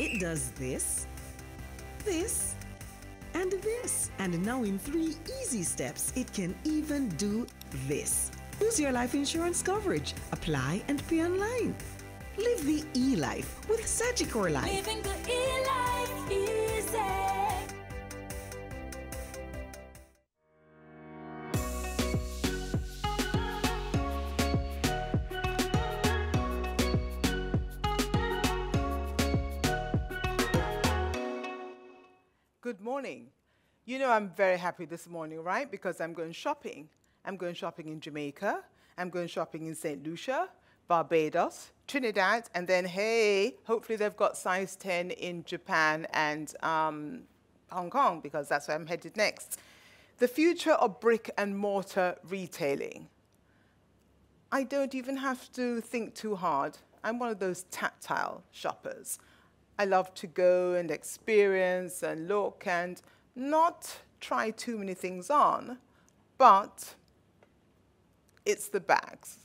It does this, this, and this. And now in 3 easy steps, it can even do this. Choose your life insurance coverage, apply and pay online. Live the e-life with Sagicor Life. Living the e-life easy. Good morning. You know I'm very happy this morning, right? Because I'm going shopping. I'm going shopping in Jamaica. I'm going shopping in St. Lucia, Barbados, Trinidad, and then, hey, hopefully they've got size 10 in Japan and Hong Kong, because that's where I'm headed next. The future of brick and mortar retailing. I don't even have to think too hard. I'm one of those tactile shoppers. I love to go and experience and look and not try too many things on, but it's the bags.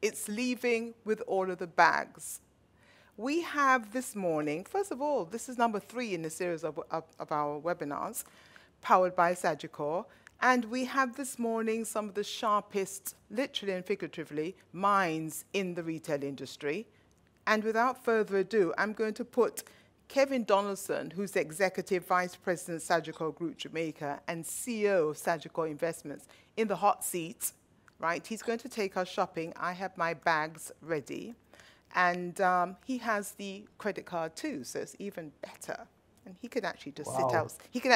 It's leaving with all of the bags. We have this morning, first of all, this is number 3 in the series of our webinars, powered by Sagicor, and we have this morning some of the sharpest, literally and figuratively, minds in the retail industry. And without further ado, I'm going to put Kevin Donaldson, who's the Executive Vice President, Sagicor Group Jamaica, and CEO of Sagicor Investments, in the hot seat, right? He's going to take us shopping. I have my bags ready. And he has the credit card too, so it's even better. And he can actually just sit out. He can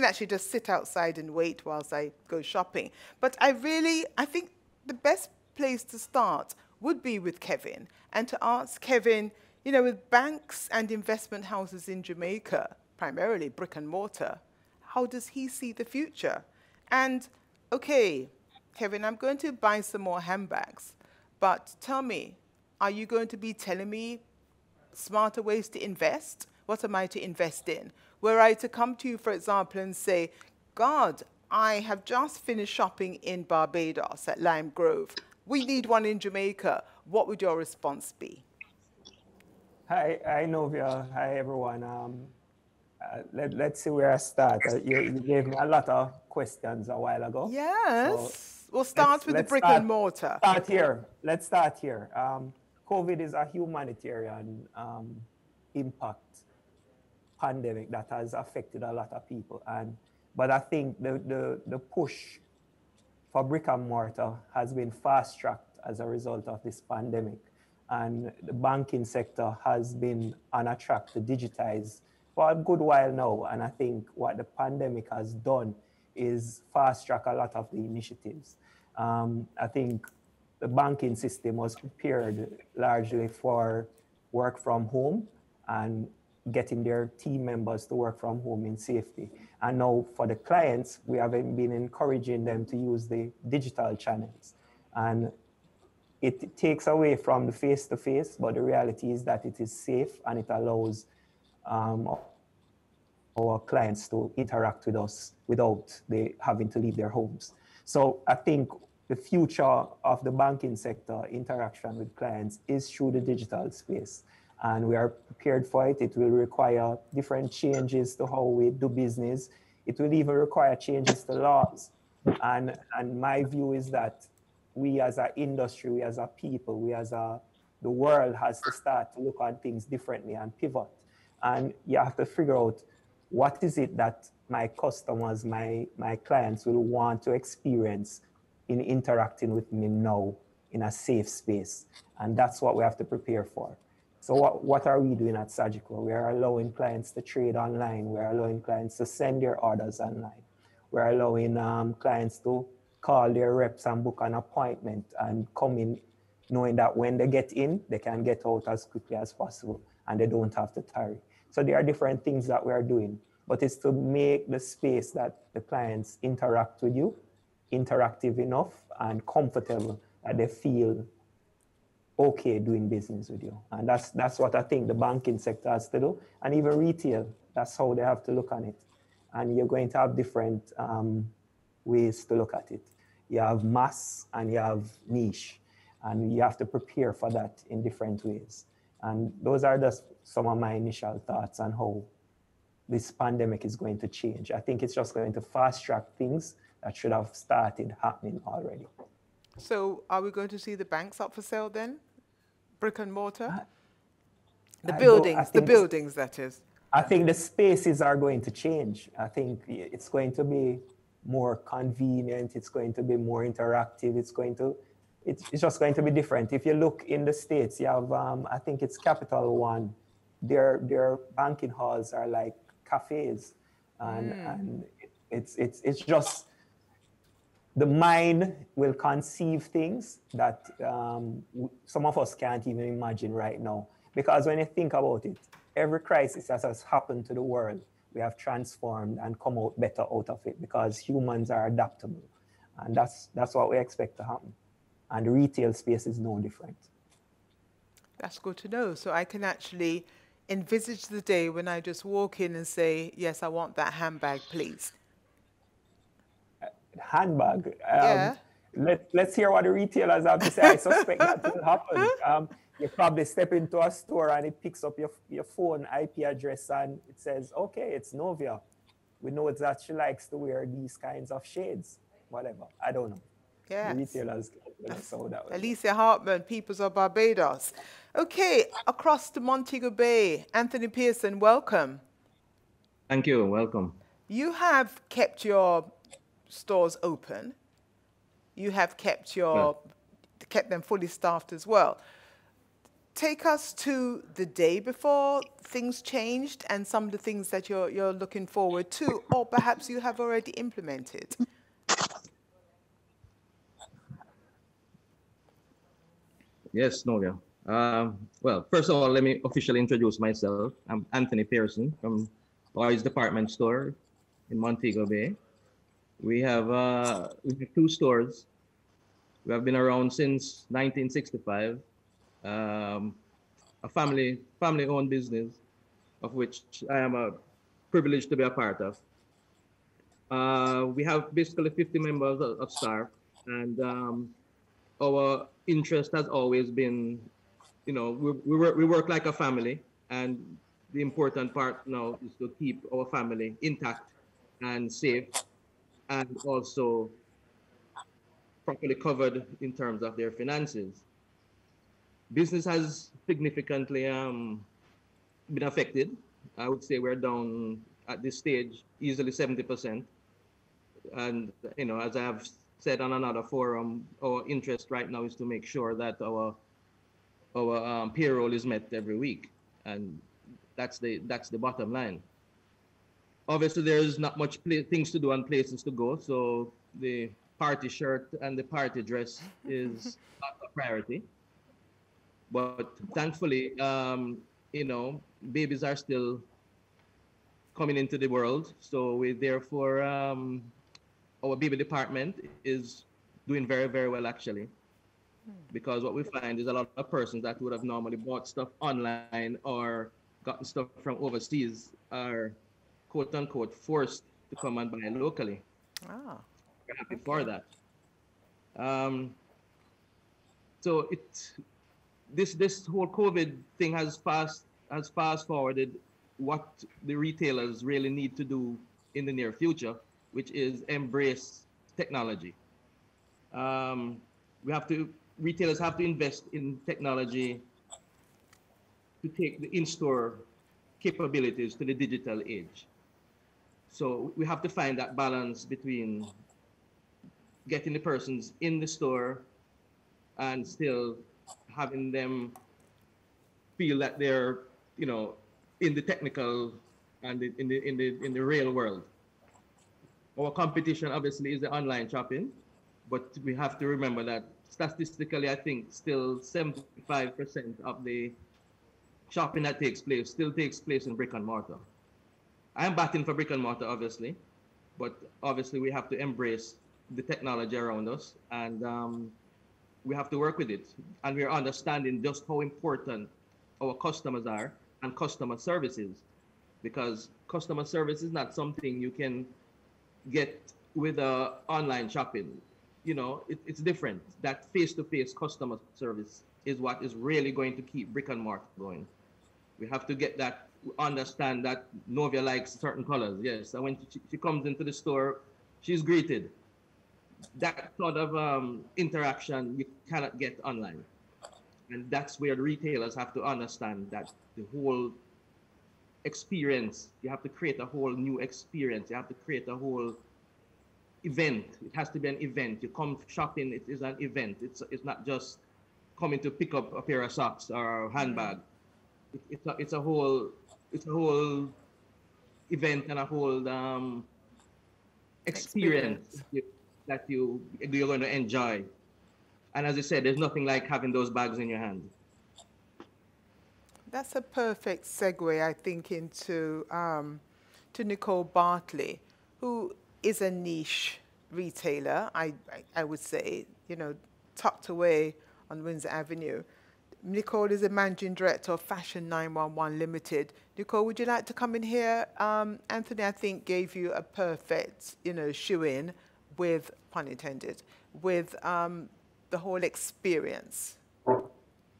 actually just sit outside and wait whilst I go shopping. But I think the best place to start would be with Kevin, and to ask Kevin, you know, with banks and investment houses in Jamaica, primarily brick and mortar, how does he see the future? And okay, Kevin, I'm going to buy some more handbags, but tell me, are you going to be telling me smarter ways to invest? What am I to invest in? Were I to come to you, for example, and say, God, I have just finished shopping in Barbados at Lime Grove. We need one in Jamaica. What would your response be? Hi, Novia. Hi, everyone. Let's see where I start. You gave me a lot of questions a while ago. Yes. So we'll start with the brick and mortar. Let's start here. COVID is a humanitarian impact pandemic that has affected a lot of people. But I think the push for brick and mortar has been fast-tracked as a result of this pandemic. And the banking sector has been on a track to digitize for a good while now. And I think what the pandemic has done is fast-track a lot of the initiatives. I think the banking system was prepared largely for work from home and getting their team members to work from home in safety. And now for the clients, we have been encouraging them to use the digital channels. And it takes away from the face-to-face, but the reality is that it is safe and it allows our clients to interact with us without they having to leave their homes. So I think the future of the banking sector interaction with clients is through the digital space. And we are prepared for it. It will require different changes to how we do business. It will even require changes to laws. And my view is that we as an industry, we as a people, the world has to start to look at things differently and pivot. And you have to figure out what is it that my customers, my clients will want to experience in interacting with me now in a safe space. And that's what we have to prepare for. So what are we doing at Sagicor? We are allowing clients to trade online. We're allowing clients to send their orders online. We're allowing clients to call their reps and book an appointment and come in knowing that when they get in, they can get out as quickly as possible and they don't have to tarry. So there are different things that we are doing, but it's to make the space that the clients interact with you interactive enough and comfortable that they feel okay doing business with you. And that's what I think the banking sector has to do. And even retail, that's how they have to look at it. And you're going to have different ways to look at it. You have mass and you have niche, and you have to prepare for that in different ways. And those are just some of my initial thoughts on how this pandemic is going to change. I think it's just going to fast track things that should have started happening already. So are we going to see the banks up for sale then? Brick and mortar? The buildings, that is. I think the spaces are going to change. I think it's going to be more convenient. It's going to be more interactive. It's just going to be different. If you look in the States, you have, I think it's Capital One. Their banking halls are like cafes. And it's just, the mind will conceive things that some of us can't even imagine right now. Because when you think about it, every crisis that has happened to the world, we have transformed and come out better out of it because humans are adaptable. And that's what we expect to happen. And the retail space is no different. That's good to know. So I can actually envisage the day when I just walk in and say, yes, I want that handbag, please. Handbag? Yeah. Let's hear what the retailers have to say. I suspect that will happen. You probably step into a store and it picks up your phone IP address and it says, okay, it's Novia. We know that she likes to wear these kinds of shades, whatever. I don't know. Yes. The retailers saw that. Alicia Hartman, Peoples of Barbados. Okay, across the Montego Bay, Anthony Pearson, welcome. Thank you, welcome. You have kept your stores open. You have kept them fully staffed as well. Take us to the day before things changed and some of the things that you're looking forward to, or perhaps you have already implemented. Yes, Novia. Well, first of all, let me officially introduce myself. I'm Anthony Pearson from Lloyd's Department Store in Montego Bay. We have 2 stores. We have been around since 1965. A family-owned business, of which I am privileged to be a part of. We have basically 50 members of staff, and our interest has always been, we work like a family, and the important part now is to keep our family intact and safe, and also properly covered in terms of their finances. Business has significantly been affected. I would say we're down at this stage easily 70%. And as I have said on another forum, our interest right now is to make sure that our payroll is met every week, and that's the bottom line. Obviously, there's not much things to do and places to go, so the party shirt and the party dress is not a priority. But thankfully, babies are still coming into the world. So we therefore, our baby department is doing very, very well, actually. Because what we find is a lot of persons that would have normally bought stuff online or gotten stuff from overseas are, quote unquote, forced to come and buy locally. Ah, we're happy for that. So this whole COVID thing has fast forwarded what the retailers really need to do in the near future, which is embrace technology. Retailers have to invest in technology to take the in-store capabilities to the digital age. So we have to find that balance between getting the persons in the store and still having them feel that they're, in the technical and in the real world. Our competition obviously is the online shopping, but we have to remember that statistically, I think still 75% of the shopping that takes place in brick and mortar. I am batting for brick and mortar, obviously, but obviously we have to embrace the technology around us, and we have to work with it. And we're understanding just how important our customers are and customer services, because customer service is not something you can get with online shopping. It's different. That face-to-face customer service is what is really going to keep brick and mortar going. We have to get that, understand that Novia likes certain colors, yes. And when she comes into the store, she's greeted. That sort of interaction you cannot get online. And that's where the retailers have to understand that the whole experience, you have to create a whole new experience. You have to create a whole event. It has to be an event. You come shopping, it is an event. It's not just coming to pick up a pair of socks or a handbag. It's a whole event and a whole experience that you're going to enjoy. And as I said, there's nothing like having those bags in your hand. That's a perfect segue, I think, into to Nicole Bartley, who is a niche retailer, I would say, you know, tucked away on Windsor Avenue. Nicole is a managing director of Fashion 911 Limited. Nicole, would you like to come in here? Anthony, I think, gave you a perfect, you know, shoe-in with, pun intended, with the whole experience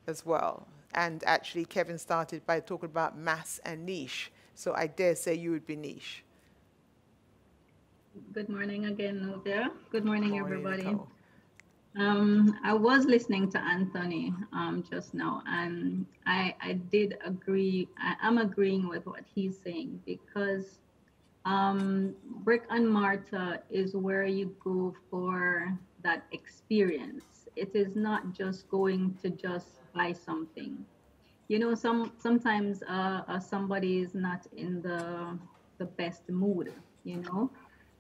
as well. And actually, Kevin started by talking about mass and niche. So I dare say you would be niche. Good morning again, Novia. Good morning, everybody. Nicole. I was listening to Anthony just now, and I did agree. I'm agreeing with what he's saying, because brick and mortar is where you go for that experience. It is not just going to just buy something. You know, sometimes somebody is not in the best mood, you know,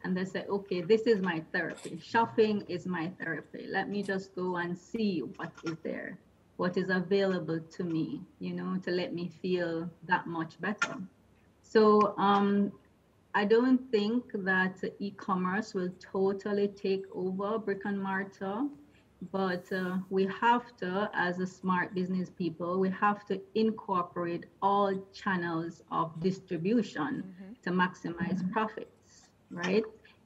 and they say, okay, this is my therapy. Shopping is my therapy. Let me just go and see what is there, what is available to me, you know, to let me feel that much better. So I don't think that e-commerce will totally take over brick and mortar, but we have to, as a smart business people, we have to incorporate all channels of distribution to maximize profits, right?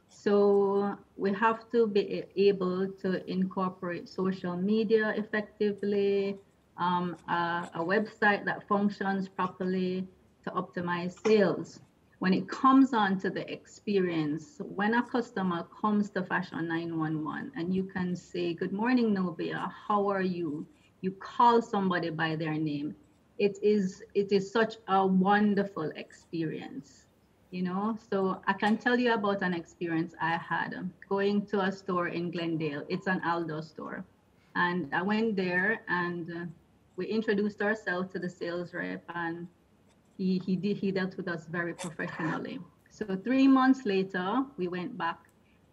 So we have to be able to incorporate social media effectively, a website that functions properly to optimize sales. When it comes on to the experience, when a customer comes to Fashion 911 and you can say, good morning, Novia, how are you? You call somebody by their name. It is such a wonderful experience, you know? So I can tell you about an experience I had going to a store in Glendale. It's an Aldo store. And I went there and we introduced ourselves to the sales rep, and he dealt with us very professionally. So 3 months later, we went back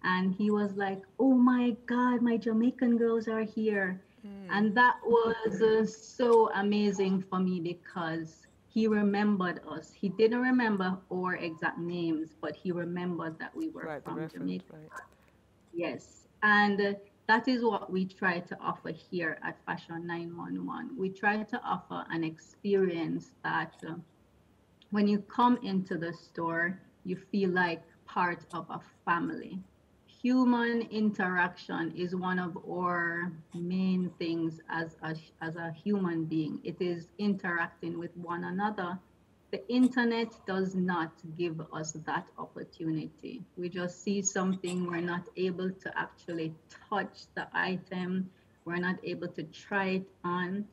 and he was like, oh my God, my Jamaican girls are here. And that was so amazing for me, because he remembered us. He didn't remember our exact names, but he remembered that we were from Jamaica. Right. Yes, and that is what we try to offer here at Fashion 911. We try to offer an experience that when you come into the store, you feel like part of a family. Human interaction is one of our main things as a human being. It is interacting with one another. The internet does not give us that opportunity. We just see something, we're not able to actually touch the item, we're not able to try it on.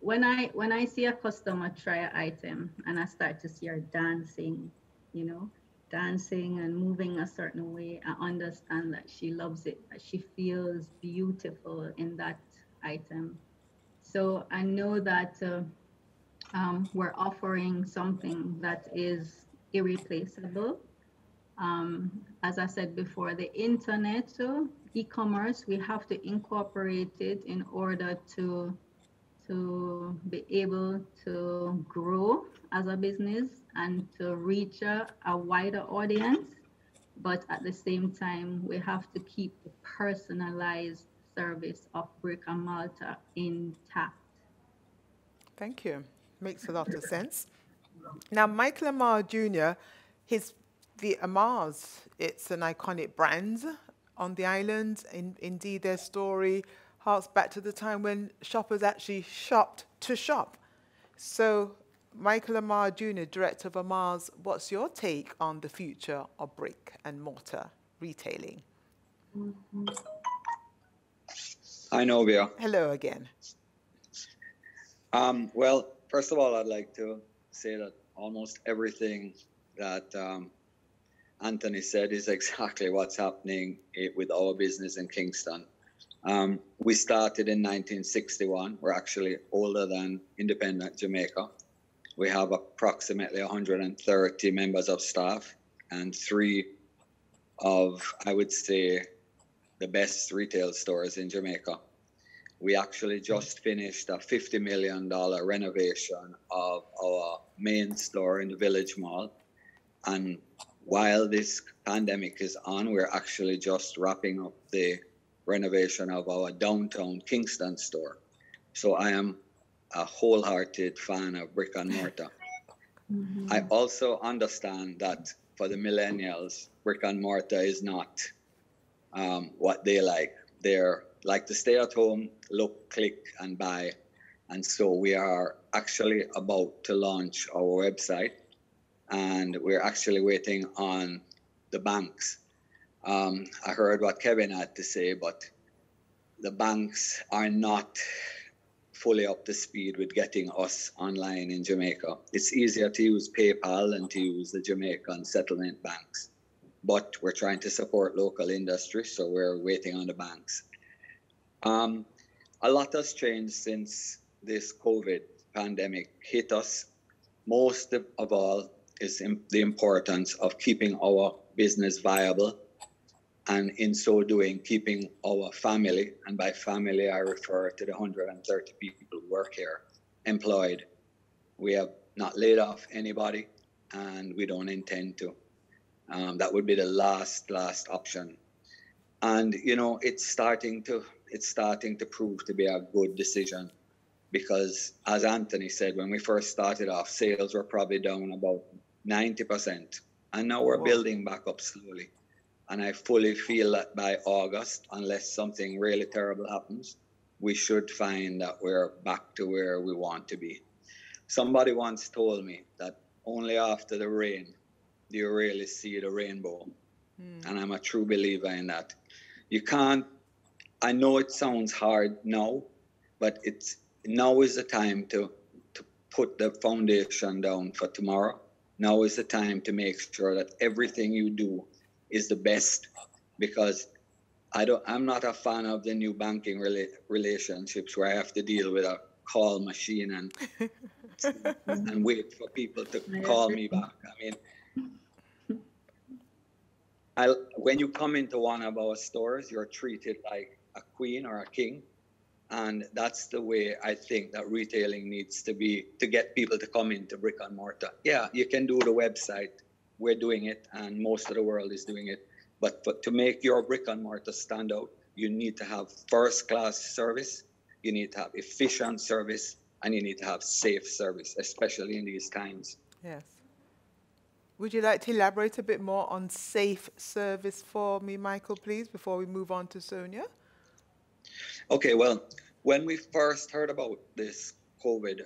When I see a customer try an item and I start to see her dancing, you know, dancing and moving a certain way, I understand that she loves it, that she feels beautiful in that item. So I know that we're offering something that is irreplaceable. As I said before, the internet, e-commerce, we have to incorporate it in order to be able to grow as a business and to reach a wider audience. But at the same time, we have to keep the personalized service of brick and mortar intact. Thank you. Makes a lot of sense. Now, Michael Amar Jr., the Amars, it's an iconic brand on the island. Indeed, their story harks back to the time when shoppers actually shopped to shop. So, Michael Amar Jr., Director of Amar's, what's your take on the future of brick and mortar retailing? Hi, Novia. Hello again. Well, first of all, I'd like to say that almost everything that Anthony said is exactly what's happening with our business in Kingston. We started in 1961. We're actually older than independent Jamaica. We have approximately 130 members of staff and 3 of, I would say, the best retail stores in Jamaica. We actually just finished a $50 million renovation of our main store in the Village Mall. And while this pandemic is on, we're actually just wrapping up the renovation of our downtown Kingston store. So I am a wholehearted fan of brick and mortar. I also understand that for the millennials, brick and mortar is not what they like. They're like to stay at home, look, click, and buy. And so we are actually about to launch our website, and we're actually waiting on the banks. I heard what Kevin had to say, but the banks are not fully up to speed with getting us online in Jamaica. It's easier to use PayPal than to use the Jamaican settlement banks. But we're trying to support local industry, so we're waiting on the banks. A lot has changed since this COVID pandemic hit us. Most of all is the importance of keeping our business viable, and in so doing, keeping our family, and by family I refer to the 130 people who work here, employed. We have not laid off anybody, and we don't intend to. That would be the last option. And you know, it's starting to prove to be a good decision, because as Anthony said, when we first started off, sales were probably down about 90%, and now we're building back up slowly. And I fully feel that by August, unless something really terrible happens, we should find that we're back to where we want to be. Somebody once told me that only after the rain do you really see the rainbow. And I'm a true believer in that. You can't, I know it sounds hard now, but now is the time to put the foundation down for tomorrow. Now is the time to make sure that everything you do is the best, because I'm not a fan of the new banking relationships where I have to deal with a call machine and wait for people to call me back. I mean, when you come into one of our stores, you're treated like a queen or a king. And that's the way I think that retailing needs to be, to get people to come into brick and mortar. Yeah, you can do the website. We're doing it, and most of the world is doing it. But to make your brick and mortar stand out, you need to have first-class service, you need to have efficient service, and you need to have safe service, especially in these times. Yes. Would you like to elaborate a bit more on safe service for me, Michael, please, before we move on to Sonia? Okay, well, when we first heard about this COVID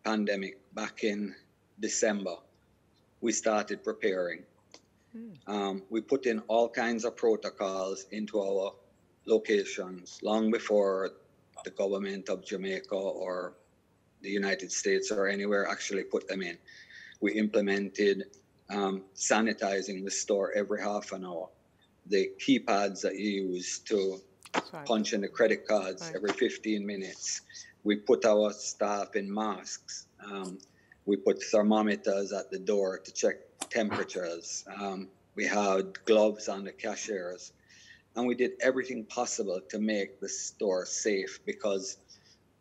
pandemic back in December, we started preparing. We put in all kinds of protocols into our locations long before the government of Jamaica or the United States or anywhere actually put them in. We implemented sanitizing the store every half an hour. The keypads that you use to punch in the credit cards every 15 minutes. We put our staff in masks. We put thermometers at the door to check temperatures. We had gloves on the cashiers. And we did everything possible to make the store safe, because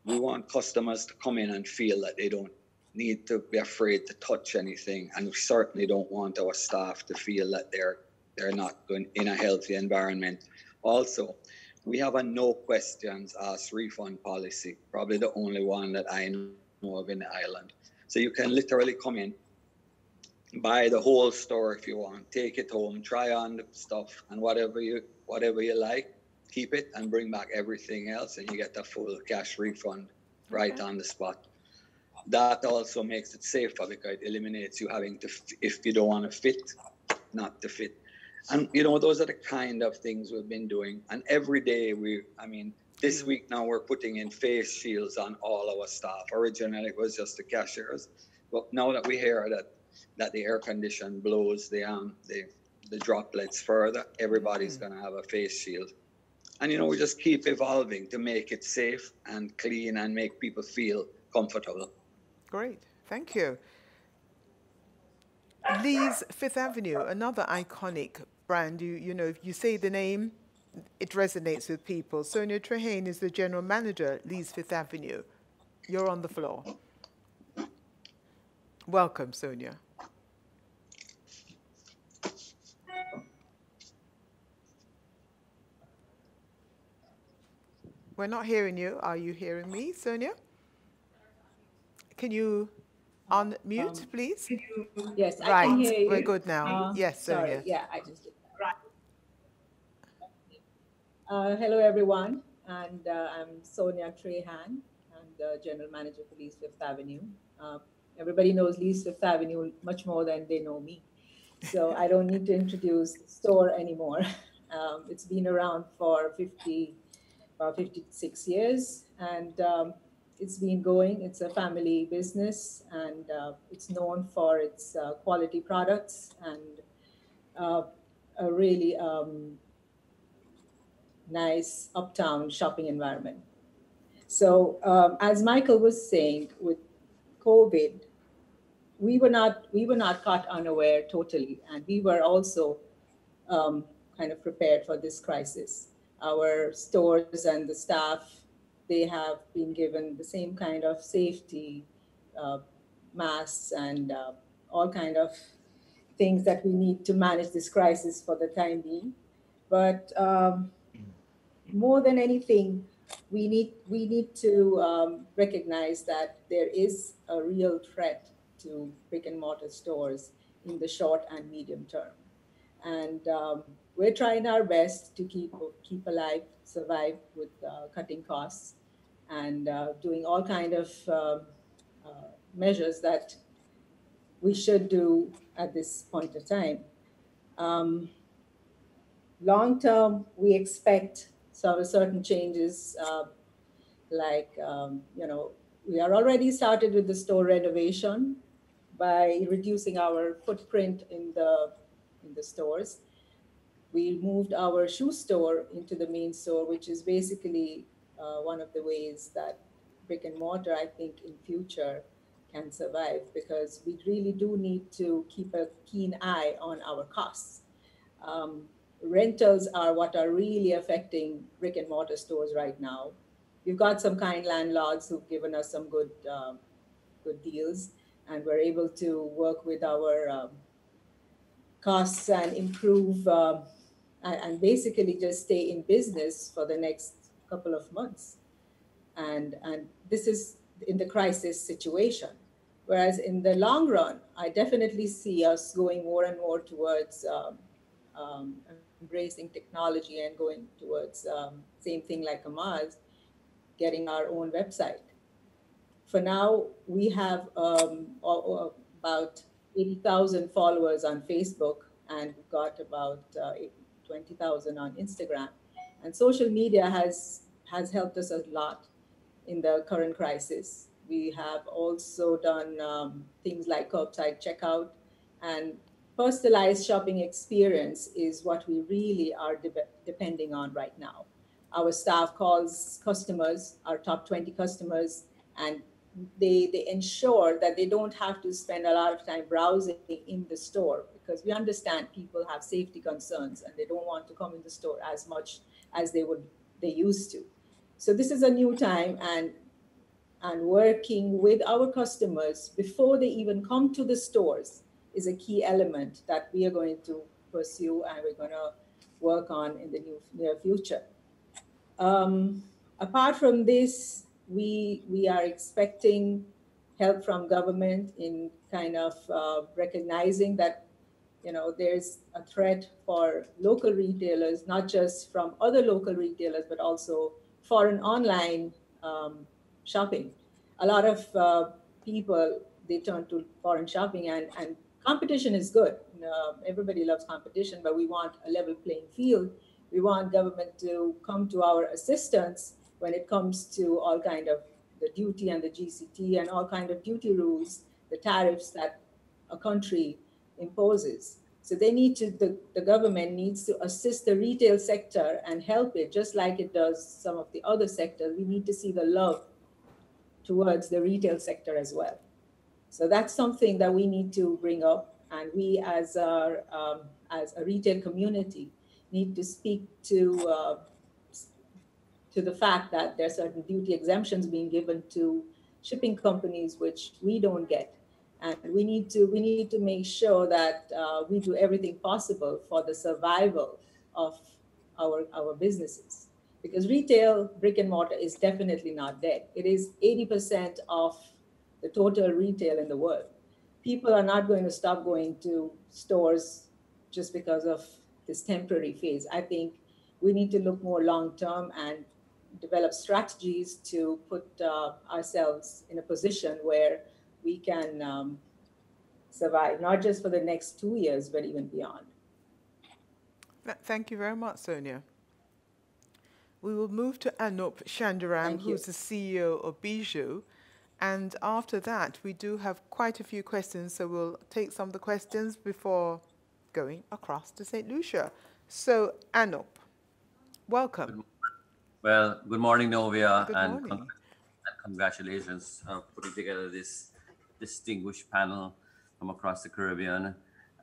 we want customers to come in and feel that they don't need to be afraid to touch anything. And we certainly don't want our staff to feel that they're not going in a healthy environment. Also, we have a no questions asked refund policy, probably the only one that I know of in the island. So you can literally come in, buy the whole store if you want, take it home, try on the stuff, and whatever you like, keep it and bring back everything else, and you get the full cash refund right on the spot. That also makes it safer because it eliminates you having to, if you don't want to fit, not to fit. And, you know, those are the kind of things we've been doing. And every day this week now we're putting in face shields on all our staff. Originally it was just the cashiers. But now that we hear that the air condition blows the droplets further, everybody's going to have a face shield. And, you know, we just keep evolving to make it safe and clean and make people feel comfortable. Great. Thank you. Lee's Fifth Avenue, another iconic brand. You know, if you say the name, it resonates with people. Sonia Trehane is the general manager at Lee's Fifth Avenue. You're on the floor. Welcome, Sonia. We're not hearing you. Are you hearing me, Sonia? Can you unmute, please? Yes, right. I can hear you. We're good now. Yes, Sonia. Sorry, yeah, I just did that. Right. Hello, everyone. And I'm Sonia Trehane. I'm the general manager for Lee's Fifth Avenue. Everybody knows Lee's Fifth Avenue much more than they know me. So I don't need to introduce the store anymore. It's been around for 56 years, and it's been going. It's a family business, and it's known for its quality products and a really nice uptown shopping environment. So as Michael was saying, with COVID, we were not caught unaware totally, and we were also kind of prepared for this crisis. Our stores and the staff, they have been given the same kind of safety masks and all kind of things that we need to manage this crisis for the time being. But more than anything, we need to recognize that there is a real threat to brick and mortar stores in the short and medium term. And we're trying our best to keep alive, survive with cutting costs and doing all kind of measures that we should do at this point of time. Long term, we expect certain changes, we are already started with the store renovation by reducing our footprint in the stores. We moved our shoe store into the main store, which is basically one of the ways that brick and mortar, I think, in future can survive, because we really do need to keep a keen eye on our costs. Rentals are what are really affecting brick and mortar stores right now. We've got some kind landlords who've given us some good deals, and we're able to work with our costs and improve and basically just stay in business for the next couple of months. And this is in the crisis situation. Whereas in the long run, I definitely see us going more and more towards embracing technology and going towards same thing like Amar's, getting our own website. For now, we have about 80,000 followers on Facebook, and we've got about 20,000 on Instagram. And social media has helped us a lot in the current crisis. We have also done things like curbside checkout, and personalized shopping experience is what we really are depending on right now. Our staff calls customers, our top 20 customers, and they ensure that they don't have to spend a lot of time browsing in the store, because we understand people have safety concerns and they don't want to come in the store as much as they used to. So this is a new time, and working with our customers before they even come to the stores is a key element that we are going to pursue and we're going to work on in the near future. Apart from this, we are expecting help from government in kind of recognizing that there's a threat for local retailers, not just from other local retailers, but also foreign online shopping. A lot of people, they turn to foreign shopping, and competition is good. Everybody loves competition, but we want a level playing field. We want government to come to our assistance when it comes to all kind of the duty and the GCT and all kind of duty rules, the tariffs that a country imposes. So they need to, the government needs to assist the retail sector and help it, just like it does some of the other sectors. We need to see the love towards the retail sector as well. So that's something that we need to bring up, and we as a retail community need to speak to the fact that there are certain duty exemptions being given to shipping companies which we don't get. And we need to make sure that we do everything possible for the survival of our businesses. Because retail, brick and mortar, is definitely not dead. It is 80% of the total retail in the world. People are not going to stop going to stores just because of this temporary phase. I think we need to look more long-term and develop strategies to put ourselves in a position where we can survive, not just for the next 2 years, but even beyond. Thank you very much, Sonia. We will move to Anup Shandaram, who's the CEO of Bijou. And after that, we do have quite a few questions, so we'll take some of the questions before going across to St. Lucia. So, Anup, welcome. Well, good morning, Novia, Good and morning. congratulations on putting together this distinguished panel from across the Caribbean,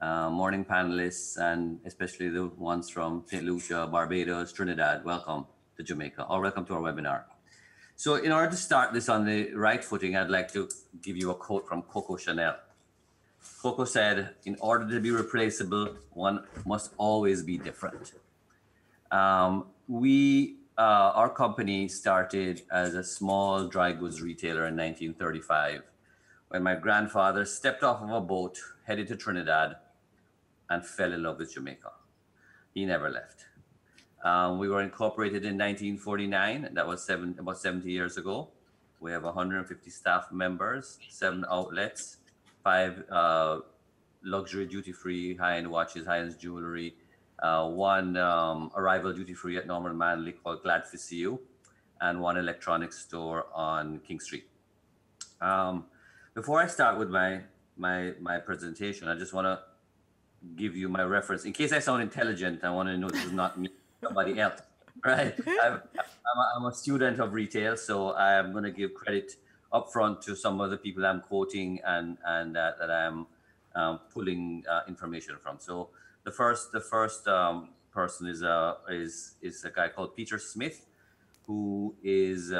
morning panelists, and especially the ones from St. Lucia, Barbados, Trinidad. Welcome to Jamaica, or welcome to our webinar. So in order to start this on the right footing, I'd like to give you a quote from Coco Chanel. Coco said, "In order to be replaceable, one must always be different." Our company started as a small dry goods retailer in 1935 when my grandfather stepped off of a boat, headed to Trinidad, and fell in love with Jamaica. He never left. We were incorporated in 1949, and that was about 70 years ago. We have 150 staff members, 7 outlets, 5 luxury duty-free, high-end watches, high-end jewelry, 1 arrival duty-free at Norman Manley called Glad to See You, and 1 electronics store on King Street. Before I start with my presentation, I just want to give you my reference. In case I sound intelligent, I want to know this is not me, somebody else, right? I'm a student of retail, so I'm going to give credit upfront to some of the people I'm quoting and that I'm pulling information from. So the first person is a guy called Peter Smith, who is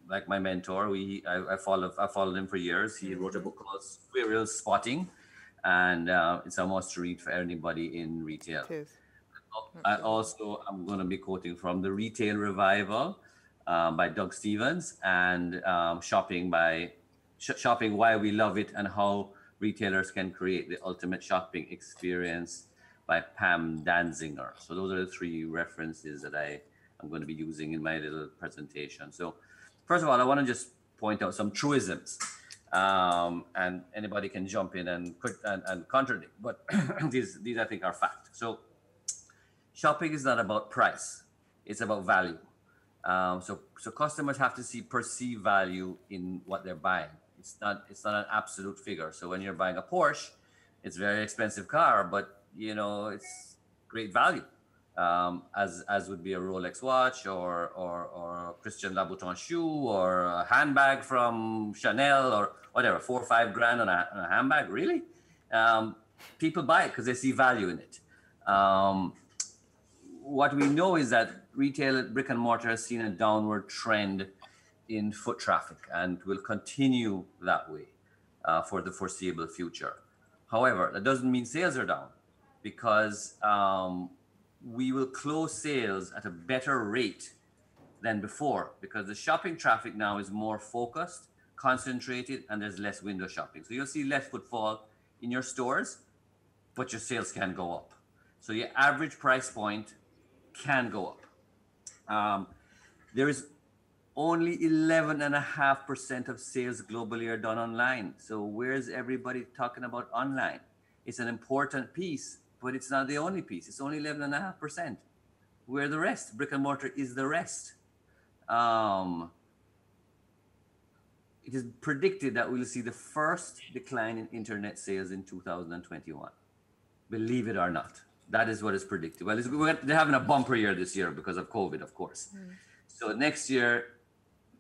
like my mentor. I followed him for years. He wrote a book called Squirrel Spotting, and it's a must read for anybody in retail. I'm going to be quoting from The Retail Revival by Doug Stevens, and Shopping Why We Love It and How Retailers Can Create the Ultimate Shopping Experience by Pam Danzinger. So those are the 3 references that I'm going to be using in my little presentation. So first of all, I want to just point out some truisms, and anybody can jump in and contradict, but these I think are fact. So shopping is not about price; it's about value. So customers have to perceive value in what they're buying. It's not an absolute figure. So when you're buying a Porsche, it's a very expensive car, but it's great value. As would be a Rolex watch or a Christian Louboutin shoe or a handbag from Chanel or whatever, 4 or 5 grand on a handbag, really? People buy it because they see value in it. What we know is that retail brick and mortar has seen a downward trend in foot traffic and will continue that way for the foreseeable future. However, that doesn't mean sales are down, because we will close sales at a better rate than before, because the shopping traffic now is more focused, concentrated, and there's less window shopping. So you'll see less footfall in your stores, but your sales can go up. So your average price point can go up. There is only 11.5% of sales globally are done online. So where's everybody talking about online? It's an important piece, but it's not the only piece. It's only 11.5%. Where the rest? Brick and mortar is the rest. It is predicted that we'll see the first decline in internet sales in 2021. Believe it or not, that is what is predicted. Well, they're having a bumper year this year because of COVID, of course. So next year,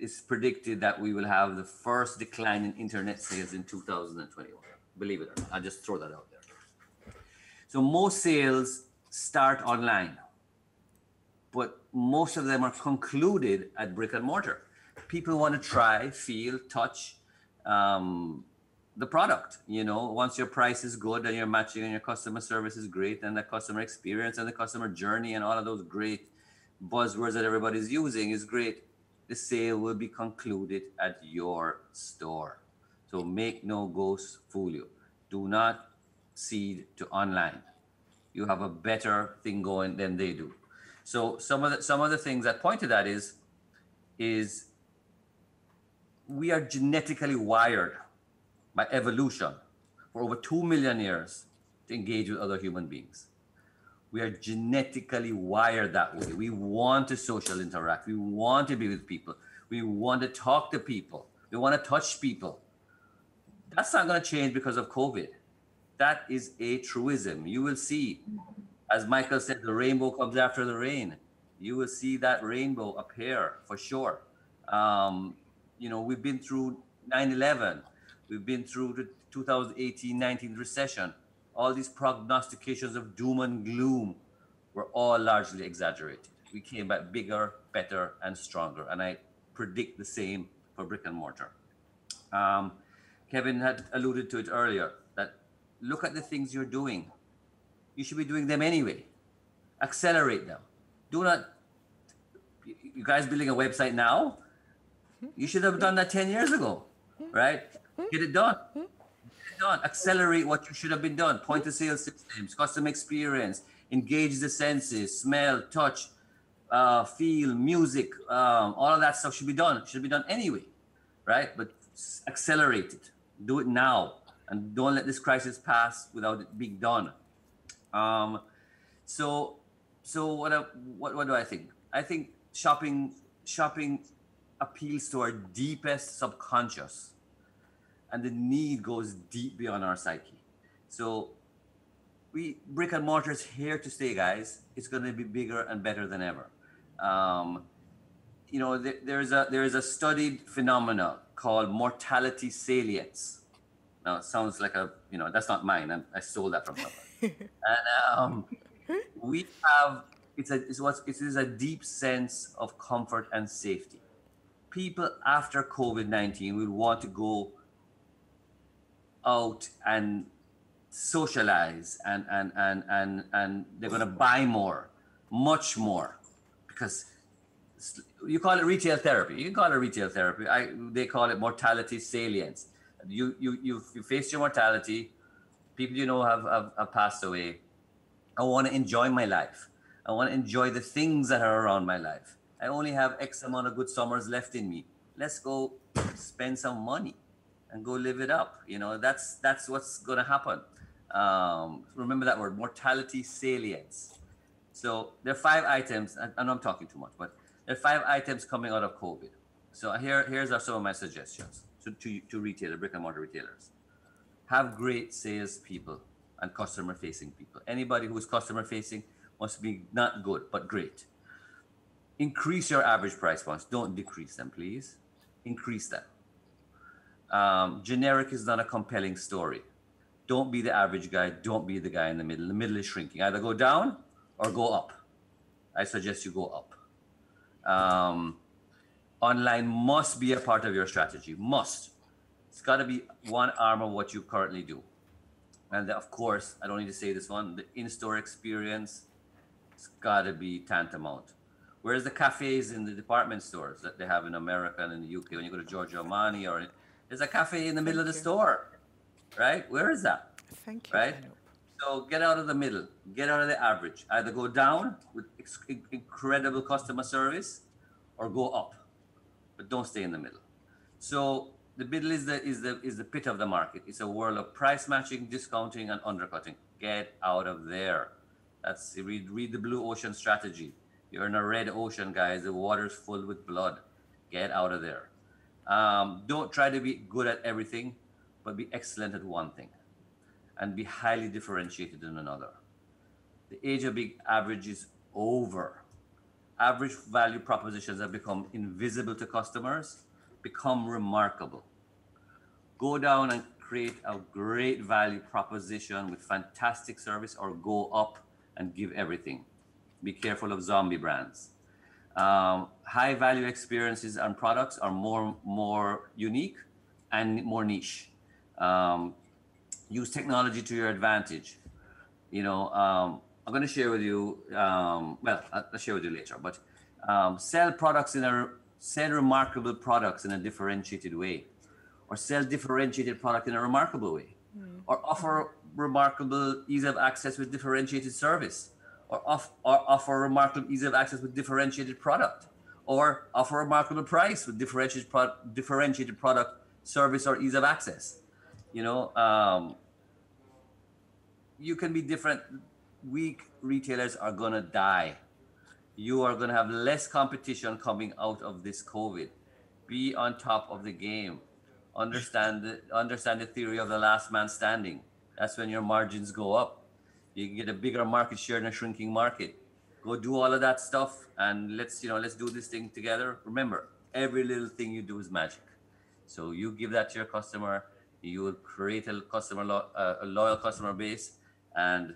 it's predicted that we will have the first decline in internet sales in 2021. Believe it or not, I'll just throw that out there. So most sales start online, but most of them are concluded at brick and mortar. People want to try, feel, touch the product. You know, once your price is good and you're matching and your customer service is great and the customer experience and the customer journey and all of those great buzzwords that everybody's using is great, the sale will be concluded at your store. So make no ghosts fool you. Do not cede to online. You have a better thing going than they do. So some of the things that point to that is we are genetically wired by evolution for over 2 million years to engage with other human beings. We are genetically wired that way. We want to social interact. We want to be with people. We want to talk to people. We want to touch people. That's not going to change because of COVID. That is a truism. You will see, as Michael said, the rainbow comes after the rain. You will see that rainbow appear for sure. You know, we've been through 9/11. We've been through the 2018-19 recession. All these prognostications of doom and gloom were all largely exaggerated. We came back bigger, better, and stronger. And I predict the same for brick and mortar. Kevin had alluded to it earlier, that look at the things you're doing. You should be doing them anyway. Accelerate them. Do not, you guys building a website now? You should have done that 10 years ago, right? Get it done. Get it done. Accelerate what you should have been done. Point of sale systems, customer experience, engage the senses, smell, touch, feel, music, all of that stuff should be done. It should be done anyway, right? But accelerate it. Do it now. And don't let this crisis pass without it being done. So what do I think? I think shopping appeals to our deepest subconscious, and the need goes deep beyond our psyche. So brick and mortar is here to stay, guys. It's going to be bigger and better than ever. You know, there is a studied phenomena called mortality salience. Now it sounds like that's not mine. I stole that from somebody. And we have it is a deep sense of comfort and safety. People after COVID-19 will want to go out and socialize and they're going to buy more, much more, because you call it retail therapy. You can call it retail therapy. They call it mortality salience. You face your mortality. People you know have passed away. I want to enjoy my life. I want to enjoy the things that are around my life. I only have X amount of good summers left in me. Let's go spend some money and go live it up. You know, that's what's going to happen. Remember that word, mortality salience. So there are 5 items, and I know I'm talking too much, but there are 5 items coming out of COVID. So here's some of my suggestions to retailer, brick and mortar retailers. Have great sales people and customer facing people. Anybody who is customer facing must be not good, but great. Increase your average price points. Don't decrease them, please. Increase them. Generic is not a compelling story. Don't be the average guy. Don't be the guy in the middle. The middle is shrinking. Either go down or go up. I suggest you go up. Online must be a part of your strategy. Must. It's got to be one arm of what you currently do. And of course, I don't need to say this one, the in-store experience, it's got to be tantamount. Whereas the cafes in the department stores that they have in America and in the UK, when you go to Giorgio Armani, there's a cafe in the middle of the store, right? Where is that? Thank you. Right? So get out of the middle, get out of the average. Either go down with incredible customer service, or go up, but don't stay in the middle. So the middle is the pit of the market. It's a world of price matching, discounting, and undercutting. Get out of there. That's read the blue ocean strategy. You're in a red ocean, guys. The water's full with blood. Get out of there. Don't try to be good at everything, but be excellent at one thing, and be highly differentiated in another. The age of big average is over. Average value propositions have become invisible to customers, become remarkable. Go down and create a great value proposition with fantastic service, or go up and give everything. Be careful of zombie brands. High value experiences and products are more unique and more niche. Use technology to your advantage. You know, I'm going to share with you, well, I'll share with you later, but sell remarkable products in a differentiated way, or sell differentiated product in a remarkable way, or offer remarkable ease of access with differentiated service, or offer remarkable ease of access with differentiated product, or offer remarkable price with differentiated product, service, or ease of access. You know, you can be different. Weak retailers are gonna die. You are gonna have less competition coming out of this COVID. Be on top of the game. Understand the theory of the last man standing. That's when your margins go up. You can get a bigger market share in a shrinking market. Go do all of that stuff, and let's do this thing together. Remember, every little thing you do is magic. So you give that to your customer, you will create a loyal customer base, and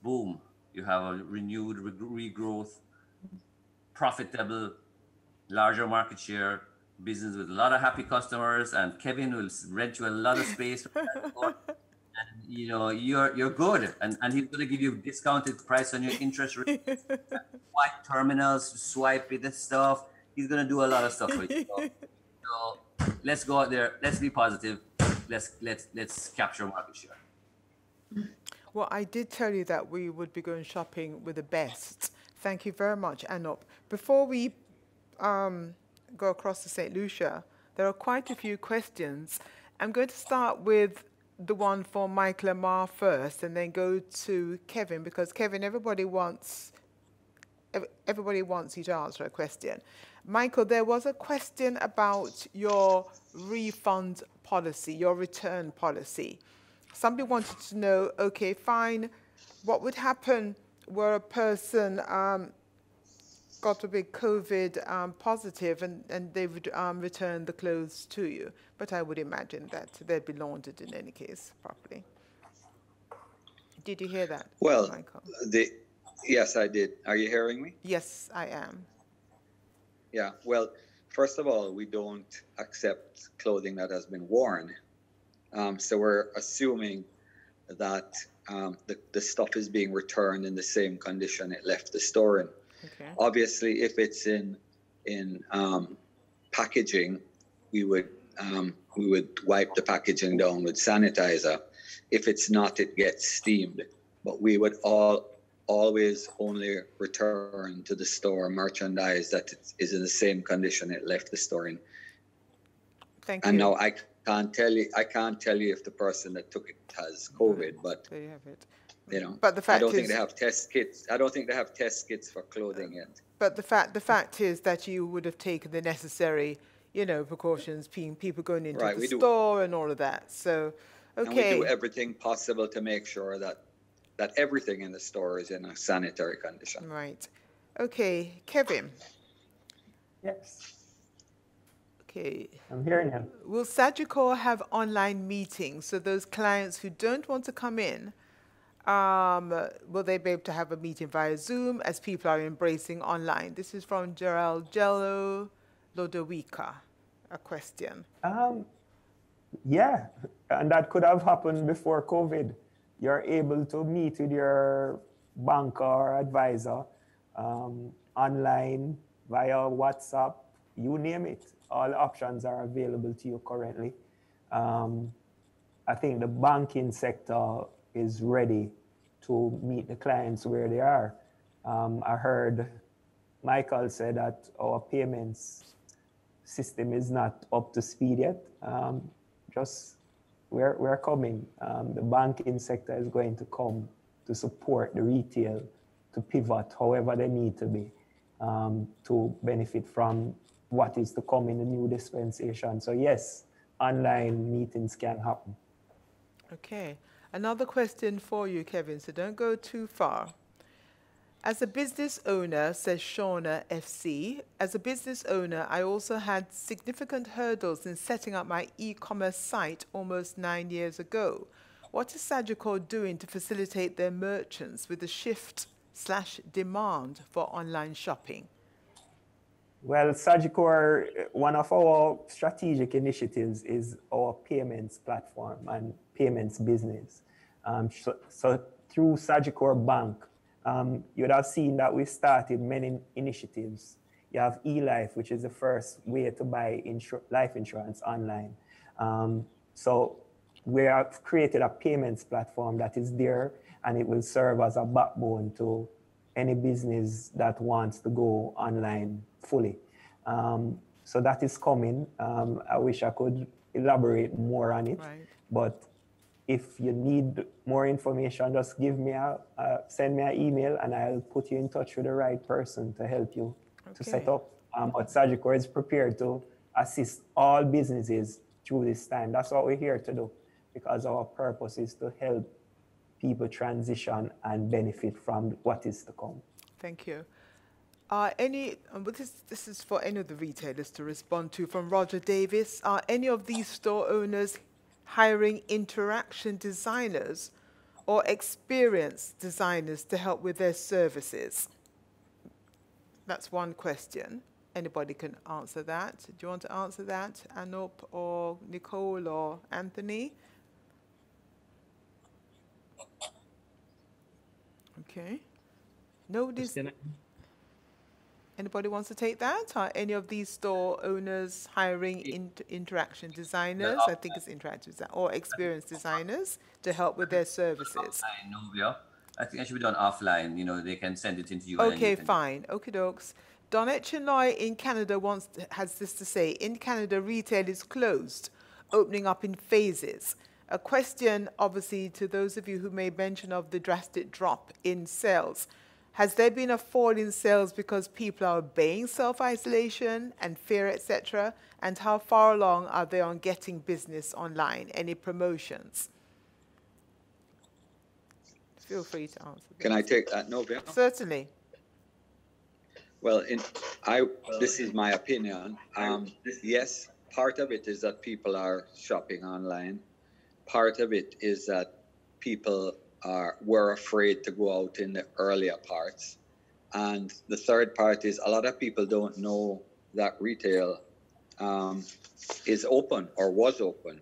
boom, you have a renewed regrowth, profitable, larger market share business with a lot of happy customers, and Kevin will rent you a lot of space. And you know, you're good, and he's going to give you discounted price on your interest rate, swipe terminals, swipe it, this stuff. He's going to do a lot of stuff for you. So let's go out there. Let's be positive. Let's capture market share. Well, I did tell you that we would be going shopping with the best. Thank you very much, Anup. Before we go across to St. Lucia, there are quite a few questions. I'm going to start with the one for Michael Amar first, and then go to Kevin, because Kevin, everybody wants you to answer a question. Michael, there was a question about your refund policy, your return policy. Somebody wanted to know, okay, fine, what would happen were a person got a big COVID positive, and they would return the clothes to you? But I would imagine that they'd be laundered in any case properly. Did you hear that, well, Michael? Yes, I did. Are you hearing me? Yes, I am. Yeah, well, first of all, we don't accept clothing that has been worn. So we're assuming that the stuff is being returned in the same condition it left the store in. Okay. Obviously, if it's in packaging, we would wipe the packaging down with sanitizer. If it's not, it gets steamed. But we would always only return to the store merchandise that is in the same condition it left the store in. Thank you. And now I can't tell you if the person that took it has COVID, but there you have it. You know, but the fact I don't is, think they have test kits. I don't think they have test kits for clothing yet. But the fact is that you would have taken the necessary, precautions, people going into the store and all of that. So, okay. And we do everything possible to make sure that everything in the store is in a sanitary condition. Right. Okay, Kevin. Yes. Okay. I'm hearing him. Will Sagicor have online meetings, so those clients who don't want to come in, will they be able to have a meeting via Zoom as people are embracing online? This is from Gerald Jello Lodowica, a question. Yeah, and that could have happened before COVID. You're able to meet with your banker or advisor online, via WhatsApp, you name it. All options are available to you currently. I think the banking sector is ready to meet the clients where they are. I heard Michael say that our payments system is not up to speed yet. We're coming. The banking sector is going to come to support the retail to pivot however they need to be to benefit from what is to come in the new dispensation. So yes, online meetings can happen. Okay. Another question for you, Kevin, so don't go too far. As a business owner, says Shauna FC, as a business owner, I also had significant hurdles in setting up my e-commerce site almost 9 years ago. What is Sagicor doing to facilitate their merchants with the shift/demand for online shopping? Well, Sagicor, one of our strategic initiatives is our payments platform and payments business. So through Sagicor Bank, you would have seen that we started many initiatives. You have eLife, which is the first way to buy life insurance online. So we have created a payments platform that is there, and it will serve as a backbone to any business that wants to go online fully. So that is coming. I wish I could elaborate more on it, right. But if you need more information, just give me send me an email, and I'll put you in touch with the right person to help you to set up. But Sagicor is prepared to assist all businesses through this time. That's what we're here to do, because our purpose is to help people transition and benefit from what is to come. Thank you. This is for any of the retailers to respond to, from Roger Davis. Are any of these store owners hiring interaction designers or experienced designers to help with their services? That's one question. Anybody can answer that. Do you want to answer that, Anup or Nicole or Anthony? Okay. Nobody's... Anybody wants to take that? Are any of these store owners hiring interaction designers? I think it's interactive or experienced designers to help with their services. Offline, Novia. I think it should be done offline. You know, they can send it into you. Okay, fine. Okie dokes. Donette Chinoy in Canada has this to say: in Canada, retail is closed, opening up in phases. A question, obviously, to those of you who made mention of the drastic drop in sales. Has there been a fall in sales because people are obeying self-isolation and fear, etc.? And how far along are they on getting business online? Any promotions? Feel free to answer. Can I take that, Novia? Certainly. Well, this is my opinion. Yes, part of it is that people are shopping online. Part of it is that people were afraid to go out in the earlier parts. And the third part is a lot of people don't know that retail is open or was open.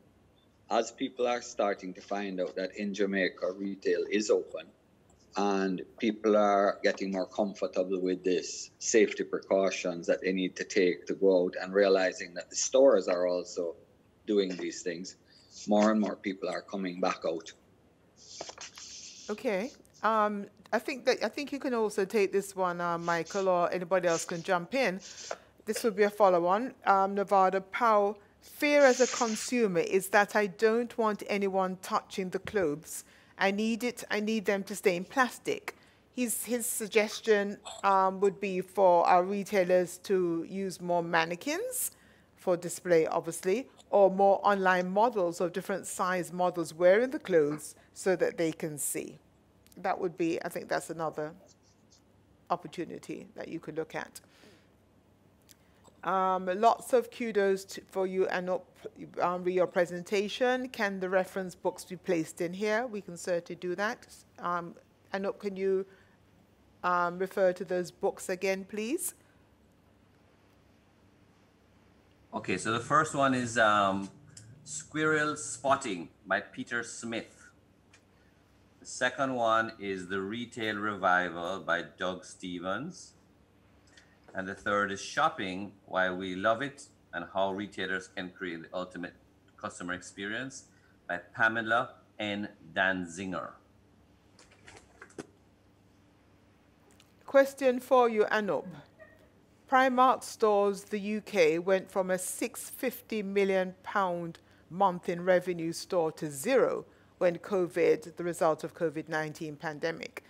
As people are starting to find out that in Jamaica, retail is open, and people are getting more comfortable with this safety precautions that they need to take to go out, and realizing that the stores are also doing these things, more and more people are coming back out. Okay. I think you can also take this one, Michael, or anybody else can jump in. This would be a follow-on. Nevada Powell, fear as a consumer is that I don't want anyone touching the clothes. I need them to stay in plastic. His suggestion would be for our retailers to use more mannequins for display, obviously, or more online models of different size models wearing the clothes so that they can see. That would be, I think that's another opportunity that you could look at. Lots of kudos for you, Anup, your presentation. Can the reference books be placed in here? We can certainly do that. Anup, can you refer to those books again, please? Okay, so the first one is Squirrel Spotting by Peter Smith. The second one is The Retail Revival by Doug Stevens. And the third is Shopping, Why We Love It and How Retailers Can Create the Ultimate Customer Experience by Pamela N. Danzinger. Question for you, Anup. Primark stores, the UK, went from a £650 million month in revenue store to zero when the result of COVID-19 pandemic,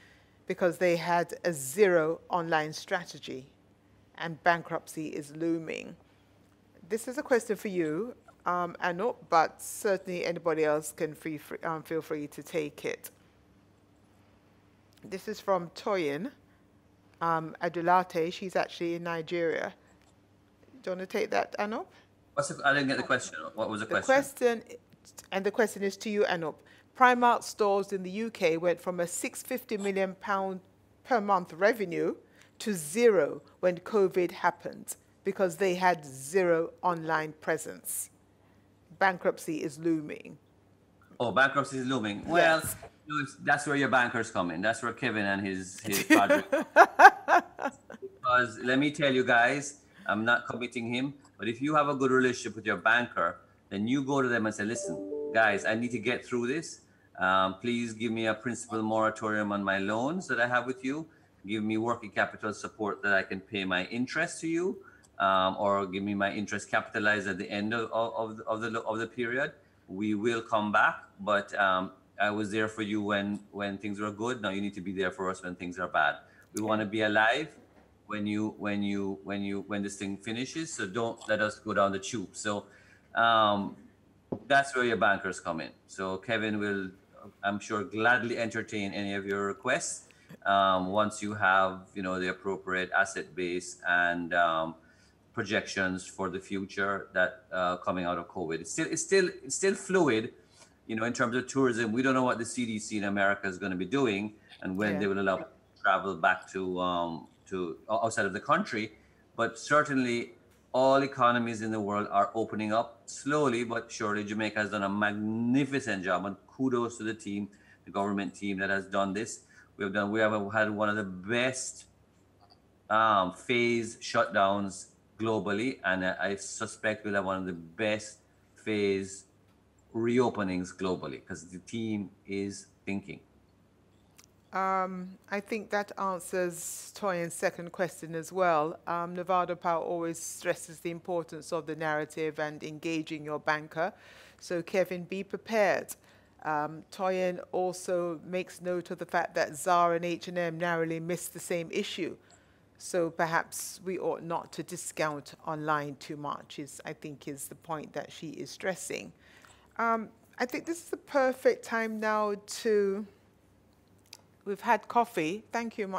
because they had a zero online strategy and bankruptcy is looming. This is a question for you, Anup, but certainly anybody else can feel free to take it. This is from Toyin Adulate. She's actually in Nigeria. Do you want to take that, Anup? I didn't get the question. What was the question? The question is to you, Anup. Primark stores in the UK went from a £650 million per month revenue to zero when COVID happened because they had zero online presence. Bankruptcy is looming. Oh, bankruptcy is looming. Well, yes. That's where your bankers come in. That's where Kevin and his project. Because let me tell you guys, I'm not committing him, but if you have a good relationship with your banker, then you go to them and say, listen, guys, I need to get through this. Please give me a principal moratorium on my loans that I have with you. Give me working capital support that I can pay my interest to you, or give me my interest capitalized at the end of the period. We will come back, but I was there for you when things were good. Now you need to be there for us when things are bad. We want to be alive when this thing finishes. So don't let us go down the tube. So that's where your bankers come in. So Kevin will, I'm sure, gladly entertain any of your requests once you have, the appropriate asset base and projections for the future that coming out of COVID. It's still fluid. In terms of tourism, we don't know what the CDC in America is going to be doing and when they will allow people to travel back to outside of the country. But certainly all economies in the world are opening up slowly, but surely. Jamaica has done a magnificent job, and kudos to the team, the government team that has done this. We have had one of the best phase shutdowns globally, and I suspect we'll have one of the best phase reopenings globally because the team is thinking. I think that answers Toyin's second question as well. Nevada Power always stresses the importance of the narrative and engaging your banker. So Kevin, be prepared. Toyin also makes note of the fact that Zara and H&M narrowly missed the same issue. So perhaps we ought not to discount online too much, I think is the point that she is stressing. I think this is the perfect time now to, we've had coffee. Thank you.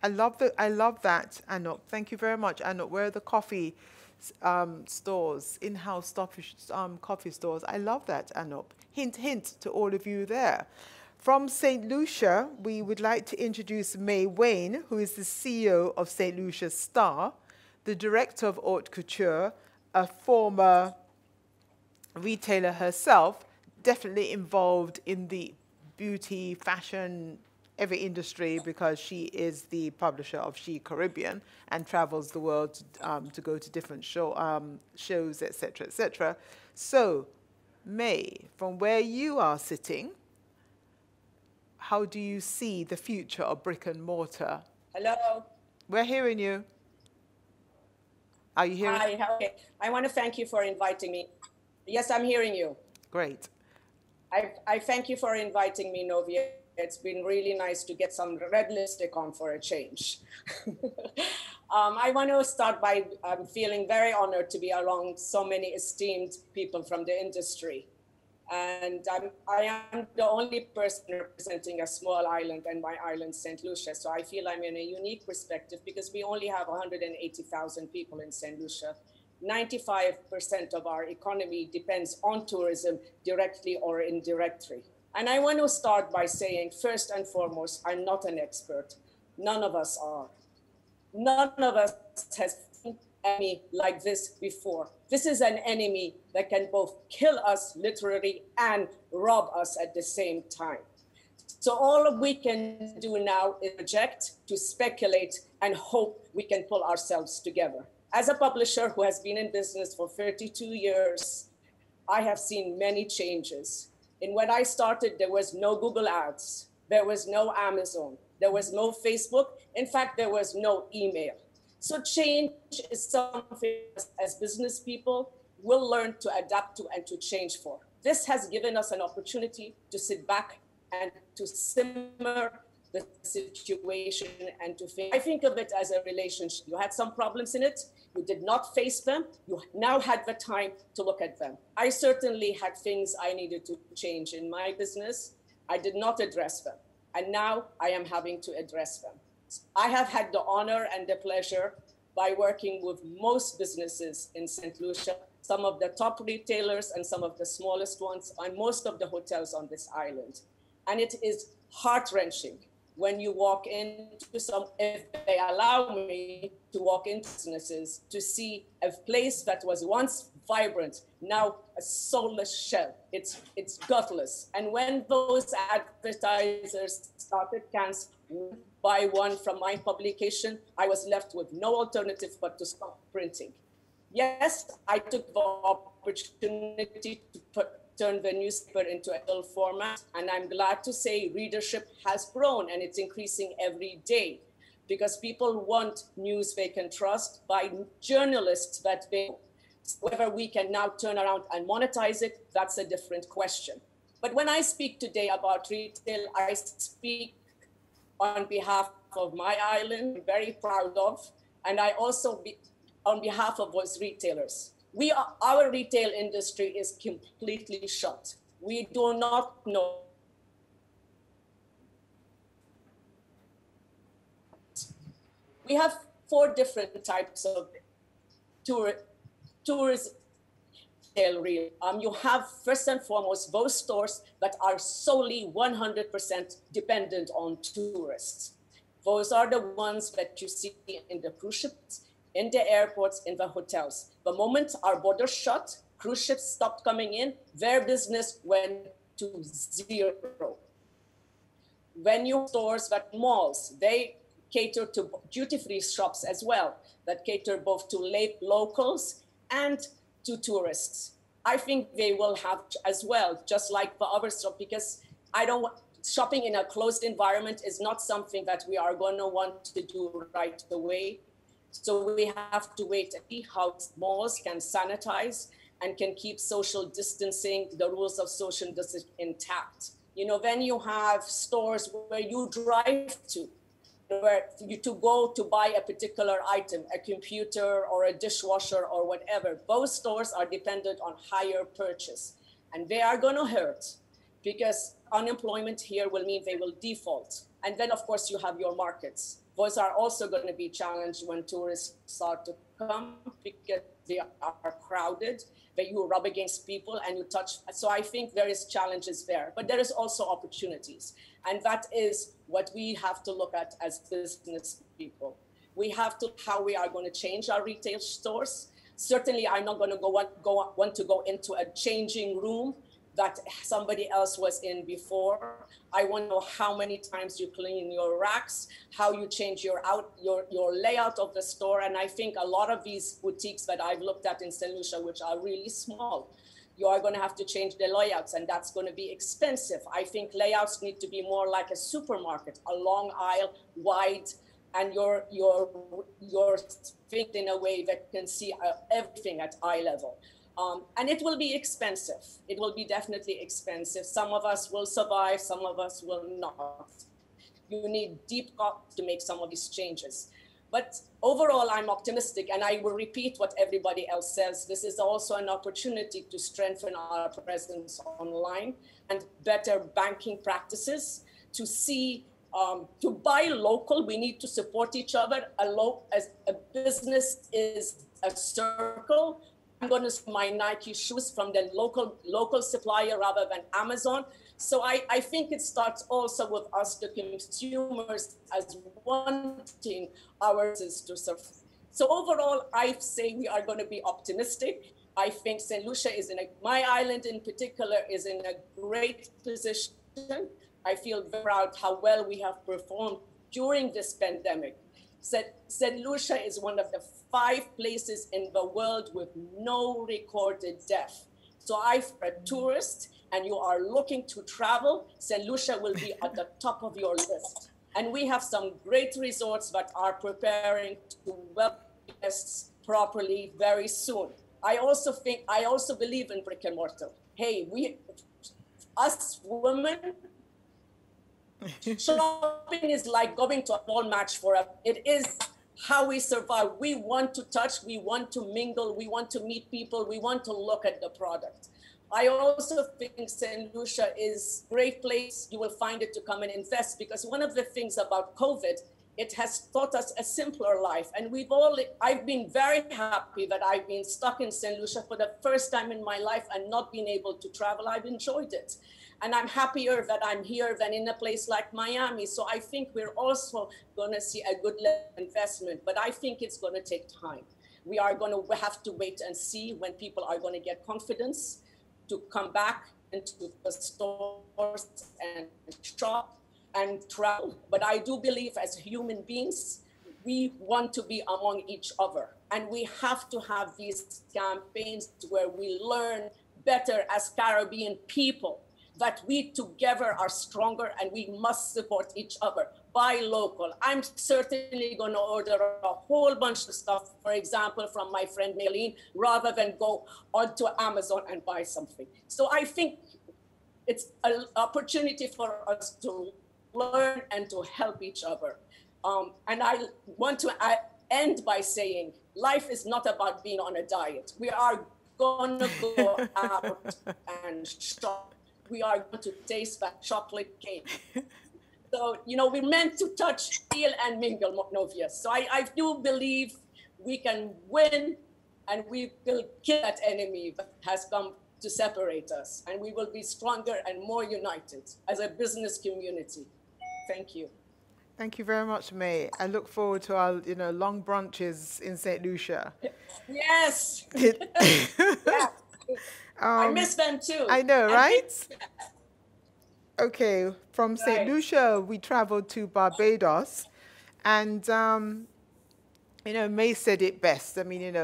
I love that, Anup. Thank you very much, Anup. Where are the coffee stores, in-house coffee stores? I love that, Anup. Hint, hint to all of you there. From St. Lucia, we would like to introduce May Wayne, who is the CEO of St. Lucia Star, the director of Haute Couture, a former retailer herself, definitely involved in the beauty, fashion, every industry, because she is the publisher of She Caribbean and travels the world to go to different shows, etc., etc. So, May, from where you are sitting, how do you see the future of brick and mortar? Hello. We're hearing you. Are you hearing? Hi, okay. I want to thank you for inviting me. Yes, I'm hearing you. Great. I thank you for inviting me, Novia. It's been really nice to get some red lipstick on for a change. I want to start by feeling very honored to be along so many esteemed people from the industry. And I am the only person representing a small island, and my island, St. Lucia. So I feel I'm in a unique perspective because we only have 180,000 people in St. Lucia. 95% of our economy depends on tourism, directly or indirectly. And I want to start by saying, first and foremost, I'm not an expert. None of us are. None of us has seen an enemy like this before. This is an enemy that can both kill us literally and rob us at the same time. So all we can do now is project, to speculate, and hope we can pull ourselves together. As a publisher who has been in business for 32 years, I have seen many changes. And when I started, there was no Google Ads, there was no Amazon, there was no Facebook, In fact, there was no email. So change is something as business people will learn to adapt to and to change for. This has given us an opportunity to sit back and to simmer the situation and to think. I think of it as a relationship. You had some problems in it, you did not face them, you now had the time to look at them. I certainly had things I needed to change in my business. I did not address them, and now I am having to address them. I have had the honor and the pleasure by working with most businesses in St. Lucia, some of the top retailers and some of the smallest ones, and most of the hotels on this island. And it is heart-wrenching when you walk into some, if they allow me to walk into businesses, to see a place that was once vibrant, now a soulless shell. It's gutless. And when those advertisers started canceling by one from my publication, I was left with no alternative but to stop printing. Yes, I took the opportunity to turn the newspaper into a digital format, and I'm glad to say readership has grown and it's increasing every day because people want news they can trust by journalists that they know. Whether we can now turn around and monetize it, that's a different question. But when I speak today about retail, I speak on behalf of my island, I'm very proud of, and I also on behalf of those retailers. Our retail industry is completely shut. We do not know. We have 4 different types of tourism. You have first and foremost those stores that are solely 100% dependent on tourists. Those are the ones that you see in the cruise ships, in the airports, in the hotels. The moment our borders shut, cruise ships stopped coming in, their business went to zero. Venue stores, that malls, they cater to duty-free shops as well, that cater both to locals and to tourists. I think they will have as well, just like the other stuff, because shopping in a closed environment is not something that we are going to want to do right away. So we have to wait and see how malls can sanitize and can keep social distancing, the rules of social distancing intact. Then you have stores where you drive to, where you to go to buy a particular item, a computer or a dishwasher or whatever. Those stores are dependent on higher purchase, and they are going to hurt because unemployment here will mean they will default. And then, of course, you have your markets. Those are also going to be challenged when tourists start to come because they are crowded, that you rub against people and you touch. So I think there is challenges there, but there is also opportunities. And that is what we have to look at as business people. We have to how we are going to change our retail stores. Certainly, I'm not going to want to go into a changing room that somebody else was in before. I want to know how many times you clean your racks, how you change your layout of the store. And I think a lot of these boutiques that I've looked at in St. Lucia, which are really small, you are going to have to change the layouts, and that's going to be expensive. I think layouts need to be more like a supermarket, a long aisle, wide, and you're thinking in a way that can see everything at eye level. And it will be expensive. It will be definitely expensive. Some of us will survive, some of us will not. You need deep thought to make some of these changes. But overall, I'm optimistic, and I will repeat what everybody else says. This is also an opportunity to strengthen our presence online and better banking practices, to see, to buy local. We need to support each other. As a business is a circle. I'm going to see my Nike shoes from the local supplier rather than Amazon. So I think it starts also with us, the consumers, as wanting our business to survive. So overall, I say we are going to be optimistic. I think St. Lucia my island in particular, is in a great position. I feel very proud how well we have performed during this pandemic. St. Lucia is one of the 5 places in the world with no recorded death. So if you're a tourist and you are looking to travel, St. Lucia will be at the top of your list. And we have some great resorts that are preparing to welcome guests properly very soon. I also believe in brick and mortar. Hey, us women, shopping is like going to a ball match it is how we survive. We want to touch, we want to mingle, we want to meet people, we want to look at the product. I also think St. Lucia is a great place. You will find it to come and invest, because one of the things about COVID, it has taught us a simpler life. And I've been very happy that I've been stuck in St. Lucia for the first time in my life and not been able to travel. I've enjoyed it. And I'm happier that I'm here than in a place like Miami. So I think we're also going to see a good level of investment, but I think it's going to take time. We are going to have to wait and see when people are going to get confidence to come back into the stores and shop and travel. But I do believe as human beings, we want to be among each other. And we have to have these campaigns where we learn better as Caribbean people, that we together are stronger and we must support each other. Buy local. I'm certainly going to order a whole bunch of stuff, for example, from my friend Maylene, rather than go onto Amazon and buy something. So I think it's an opportunity for us to learn and to help each other. And I want to end by saying, life is not about being on a diet. We are going to go out and shop. We are going to taste that chocolate cake. So, we're meant to touch, feel, and mingle, Novia. So I do believe we can win, and we will kill that enemy that has come to separate us. And we will be stronger and more united as a business community. Thank you. Thank you very much, May. I look forward to our, long brunches in St. Lucia. Yes. Yeah. I miss them too. I know, right? Okay, from St. Lucia, we traveled to Barbados, and May said it best. I mean,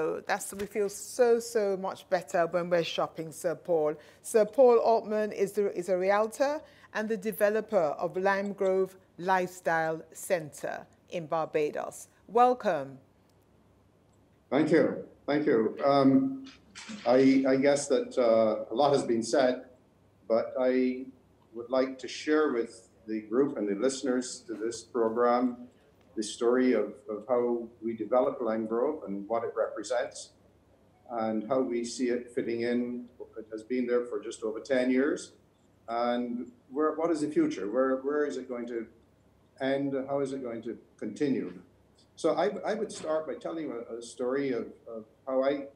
we feel so much better when we're shopping, Sir Paul. Sir Paul Altman is a realtor and the developer of Lime Grove Lifestyle Center in Barbados. Welcome. Thank you. Thank you. I guess that a lot has been said, but I would like to share with the group and the listeners to this program the story of how we developed Lime Grove and what it represents and how we see it fitting in. It has been there for just over 10 years. And what is the future? Where is it going to end? How is it going to continue? So I would start by telling you a story of how I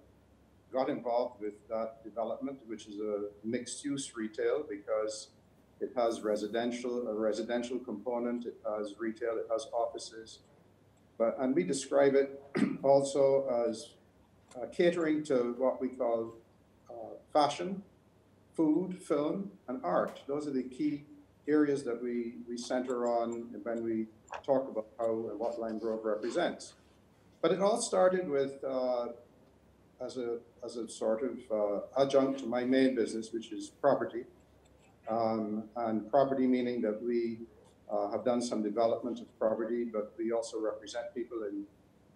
got involved with that development, which is a mixed-use retail, because it has a residential component, it has retail, it has offices, and we describe it also as catering to what we call fashion, food, film, and art. Those are the key areas that we center on when we talk about how and what Lime Grove represents. But it all started with as a sort of adjunct to my main business, which is property. And property meaning that we have done some development of property, but we also represent people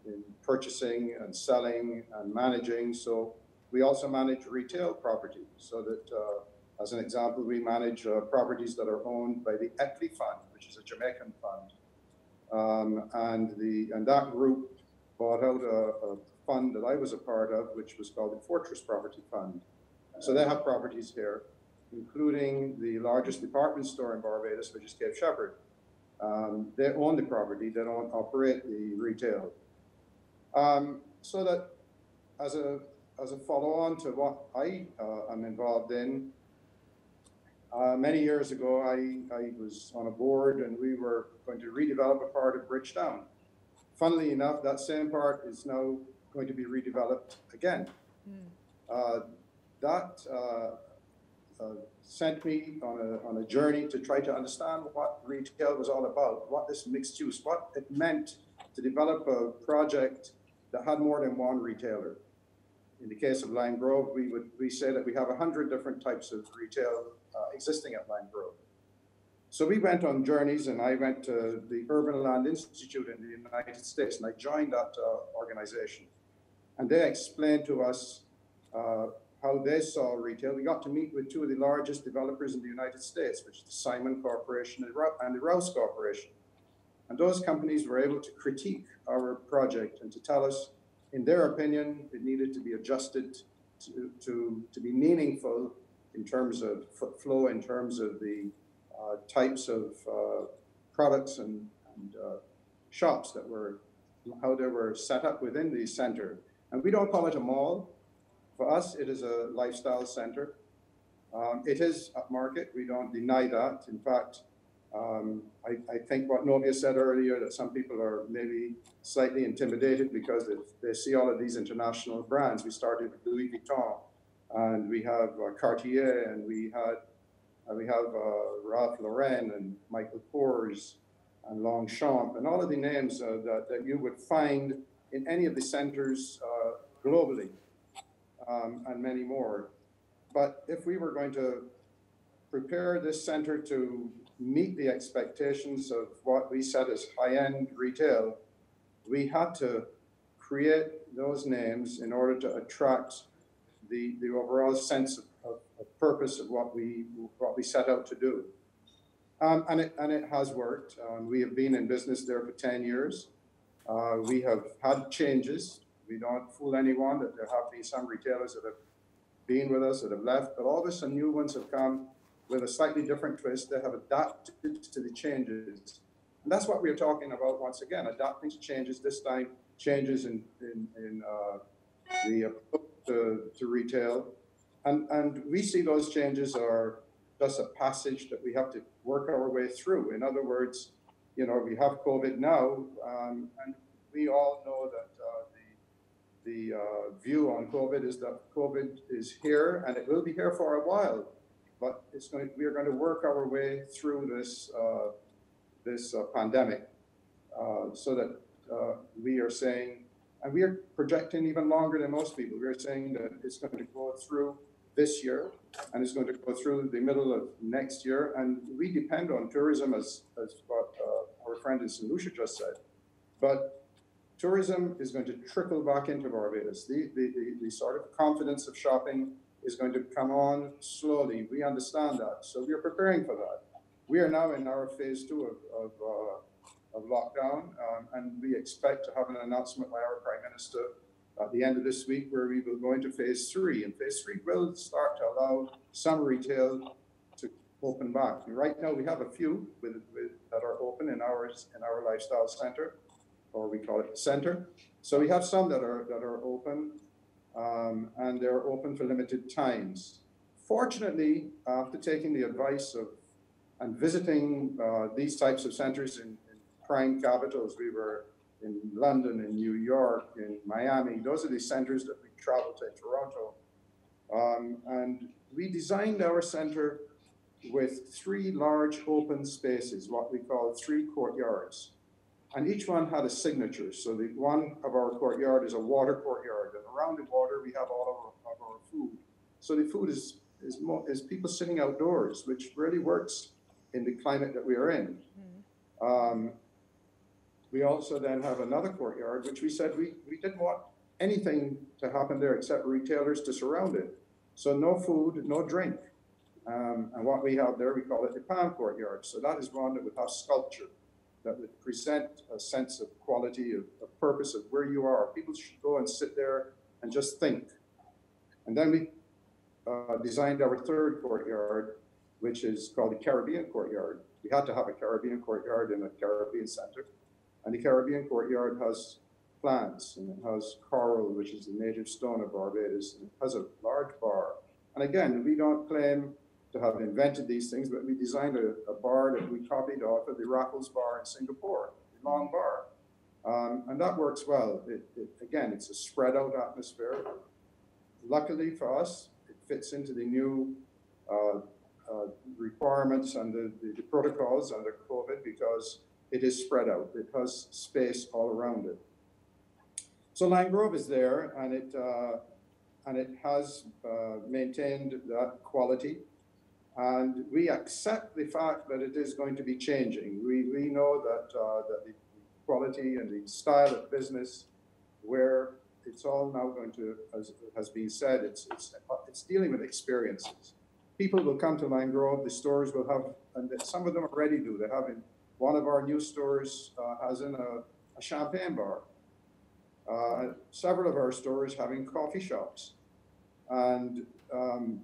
in purchasing and selling and managing. So we also manage retail property. So that, as an example, we manage properties that are owned by the Etley Fund, which is a Jamaican fund. And that group bought out a fund that I was a part of, which was called the Fortress Property Fund. So they have properties here, including the largest department store in Barbados, which is Cape Shepherd. They own the property, they don't operate the retail. So that as a follow-on to what I am involved in, many years ago, I was on a board and we were going to redevelop a part of Bridgetown. Funnily enough, that same part is now going to be redeveloped again. That sent me on a journey to try to understand what retail was all about, what this mixed use, what it meant to develop a project that had more than one retailer. In the case of Lime Grove, we say that we have 100 different types of retail existing at Lime Grove. So we went on journeys, and I went to the Urban Land Institute in the United States, and I joined that organization. And they explained to us how they saw retail. We got to meet with two of the largest developers in the United States, which is the Simon Corporation and the Rouse Corporation. And those companies were able to critique our project and to tell us, in their opinion, it needed to be adjusted to be meaningful in terms of foot flow, in terms of the types of products and shops that were, how they were set up within the center. And we don't call it a mall. For us, it is a lifestyle center. It is upmarket. We don't deny that. In fact, I think what Novia said earlier, that some people are maybe slightly intimidated because they see all of these international brands. We started with Louis Vuitton, and we have Cartier, and we have Ralph Lauren and Michael Kors and Longchamp, and all of the names that you would find in any of the centers globally, and many more. But if we were going to prepare this center to meet the expectations of what we set as high-end retail, we had to create those names in order to attract the overall sense of purpose of what we set out to do. And it has worked. We have been in business there for 10 years. We have had changes. We don't fool anyone that there have been some retailers that have been with us that have left, but all of a sudden new ones have come with a slightly different twist. They have adapted to the changes. And that's what we're talking about once again, adapting to changes, this time changes in the approach to retail. And we see those changes are just a passage that we have to work our way through. In other words, you know, we have COVID now, and we all know that the view on COVID is that COVID is here, and it will be here for a while. But we are going to work our way through this pandemic, so that we are saying, and we are projecting even longer than most people. We are saying that it's going to go through this year, and it's going to go through the middle of next year. And we depend on tourism, as what our friend in St. Lucia just said. But tourism is going to trickle back into Barbados. The sort of confidence of shopping is going to come on slowly. We understand that. So we are preparing for that. We are now in our phase 2 of lockdown, and we expect to have an announcement by our Prime Minister at the end of this week where we will go into phase 3. And phase 3 will start to allow some retail to open back. And right now we have a few that are open in our lifestyle center, or we call it the center. So we have some that are open, and they're open for limited times. Fortunately, after taking the advice of and visiting these types of centers in prime capitals, we were in London, in New York, in Miami. Those are the centers that we traveled to, Toronto. And we designed our center with 3 large open spaces, what we call 3 courtyards. And each one had a signature. So the one of our courtyard is a water courtyard. And around the water, we have all of our food. So the food is people sitting outdoors, which really works in the climate that we are in. We also then have another courtyard, which we said we didn't want anything to happen there except retailers to surround it. So no food, no drink. And what we have there, we call it the Pond Courtyard. So that is one that would have sculpture, that would present a sense of quality, of purpose, of where you are. People should go and sit there and just think. And then we designed our 3rd courtyard, which is called the Caribbean Courtyard. We had to have a Caribbean Courtyard in a Caribbean center. And the Caribbean Courtyard has plants, and it has coral, which is the native stone of Barbados, and it has a large bar. And again, we don't claim to have invented these things, but we designed a bar that we copied off of the Raffles Bar in Singapore, the long bar. And that works well. Again, it's a spread out atmosphere. Luckily for us, it fits into the new requirements and the protocols under COVID, because it is spread out. It has space all around it. So Lime Grove is there, and it has maintained that quality. And we accept the fact that it is going to be changing. We know that, that the quality and the style of business, where it's all now going to, as has been said, it's dealing with experiences. People will come to Lime Grove, the stores will have, and some of them already do, they have in, one of our new stores has in a champagne bar. Several of our stores having coffee shops. And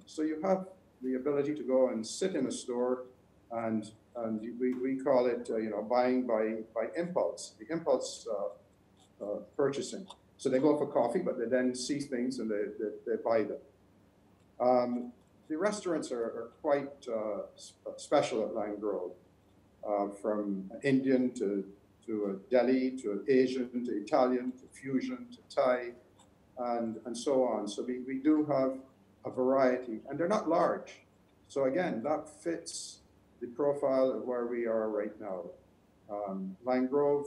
so you have the ability to go and sit in a store, and we call it, you know, buying by impulse, the impulse purchasing. So they go for coffee, but they then see things and they buy them. The restaurants are quite special at Lime Grove, from Indian to a deli, to Asian, to Italian, to fusion, to Thai, and so on. So we do have a variety, and they're not large. So again, that fits the profile of where we are right now. Lime Grove,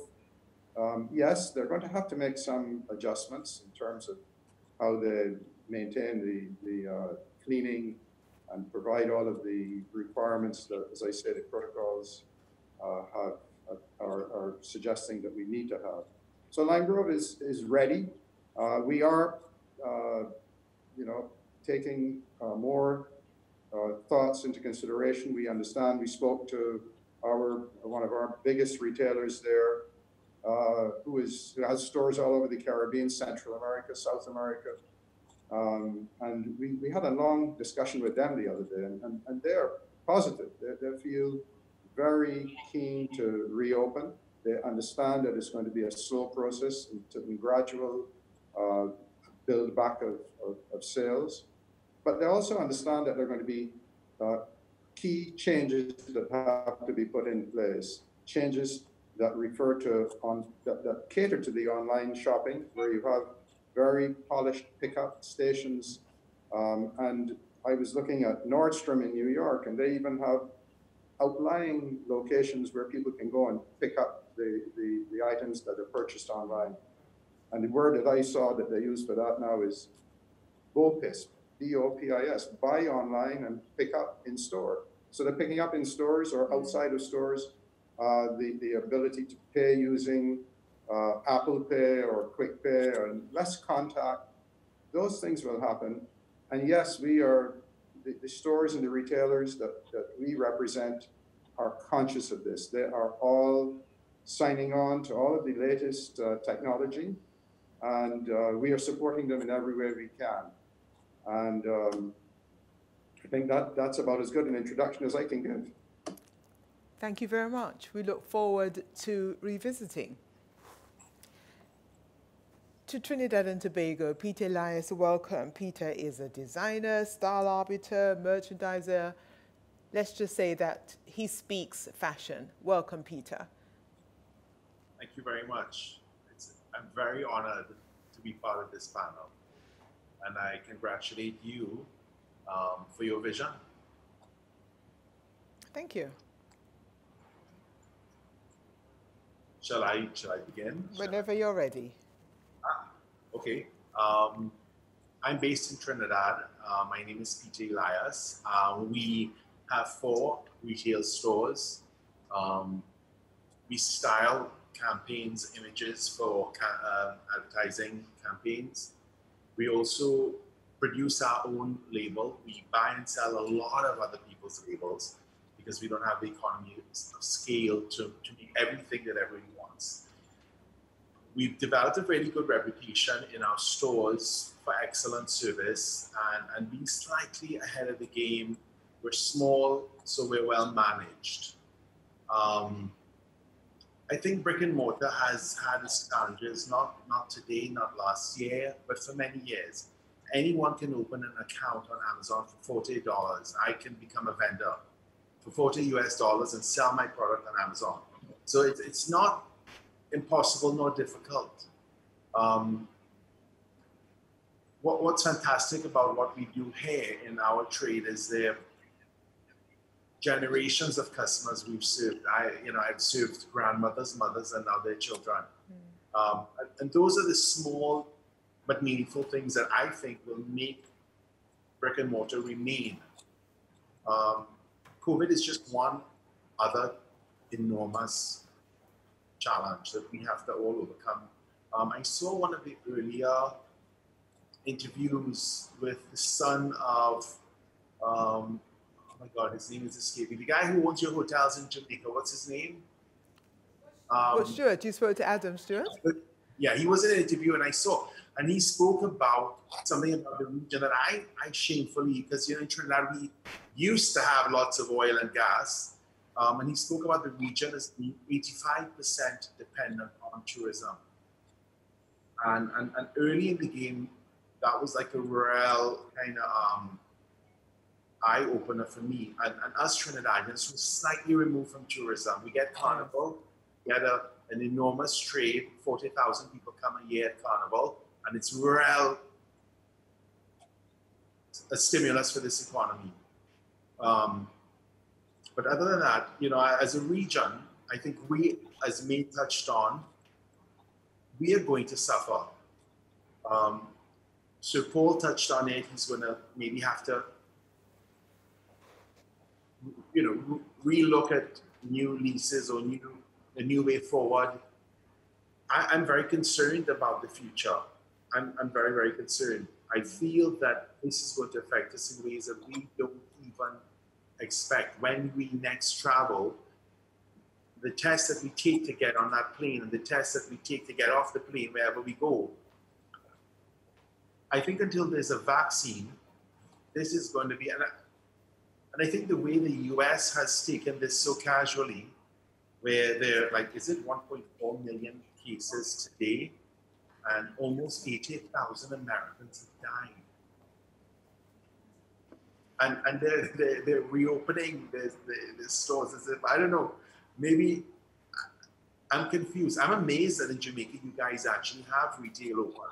yes, they're going to have to make some adjustments in terms of how they maintain the cleaning and provide all of the requirements that, as I say, the protocols are suggesting that we need to have. So Lime Grove is ready. We are, you know, taking more thoughts into consideration. We understand. We spoke to one of our biggest retailers there, who has stores all over the Caribbean, Central America, South America, and we had a long discussion with them the other day, and they're positive. They feel very keen to reopen. They understand that it's going to be a slow process and gradual build back of sales. But they also understand that there are going to be key changes that have to be put in place, changes that refer to, that cater to the online shopping, where you have very polished pickup stations. And I was looking at Nordstrom in New York, and they even have outlying locations where people can go and pick up the items that are purchased online. And the word that I saw that they use for that now is BOPIS, B-O-P-I-S, buy online and pick up in store. So they're picking up in stores or outside of stores, the ability to pay using Apple Pay or Quick Pay or less contact. Those things will happen. And yes, we are, the stores and the retailers that we represent are conscious of this. They are all signing on to all of the latest technology, and we are supporting them in every way we can. And I think that's about as good an introduction as I can give. Thank you very much. We look forward to revisiting. To Trinidad and Tobago, Peter Elias, welcome. Peter is a designer, style arbiter, merchandiser. Let's just say that he speaks fashion. Welcome, Peter. Thank you very much. I'm very honored to be part of this panel. And I congratulate you for your vision. Thank you. Shall I begin? Whenever you're ready. Okay. I'm based in Trinidad. My name is Peter Elias. We have 4 retail stores. We style campaigns, images for advertising campaigns. We also produce our own label. We buy and sell a lot of other people's labels because we don't have the economy of scale to make everything that everyone wants. We've developed a really good reputation in our stores for excellent service and being slightly ahead of the game. We're small, so we're well managed. I think brick-and-mortar has had its challenges, not today, not last year, but for many years. Anyone can open an account on Amazon for $40. I can become a vendor for $40 US and sell my product on Amazon. So it's not impossible nor difficult. What's fantastic about what we do here in our trade is there generations of customers we've served. I've served grandmothers, mothers, and now their children. And those are the small but meaningful things that I think will make brick and mortar remain. COVID is just one other enormous challenge that we have to all overcome. I saw one of the earlier interviews with the son of, oh my God, his name is escaping. The guy who owns your hotels in Jamaica, what's his name? Stuart, you spoke to Adam Stewart? Yeah, he was in an interview and I saw, and he spoke about something about the region that I shamefully, because in Trinidad we used to have lots of oil and gas, and he spoke about the region as being 85% dependent on tourism. And early in the game, that was like a real kind of eye-opener for me. And us Trinidadians were slightly removed from tourism. We get Carnival, we had an enormous trade, 40,000 people come a year at Carnival, and it's real a stimulus for this economy. But other than that, as a region, I think we, as May touched on, we are going to suffer. So Paul touched on it. He's going to maybe have to, relook at new leases or a new way forward. I'm very concerned about the future. I'm very, very concerned. I feel that this is going to affect us in ways that we don't even expect. When we next travel, the test that we take to get on that plane and the test that we take to get off the plane wherever we go, I think until there's a vaccine, this is going to be, and I think the way the US has taken this so casually, where they're like, is it 1.4 million cases today? And almost 80,000 Americans have died. And they're reopening the stores as if, I don't know, maybe I'm confused. I'm amazed that in Jamaica, you guys actually have retail open.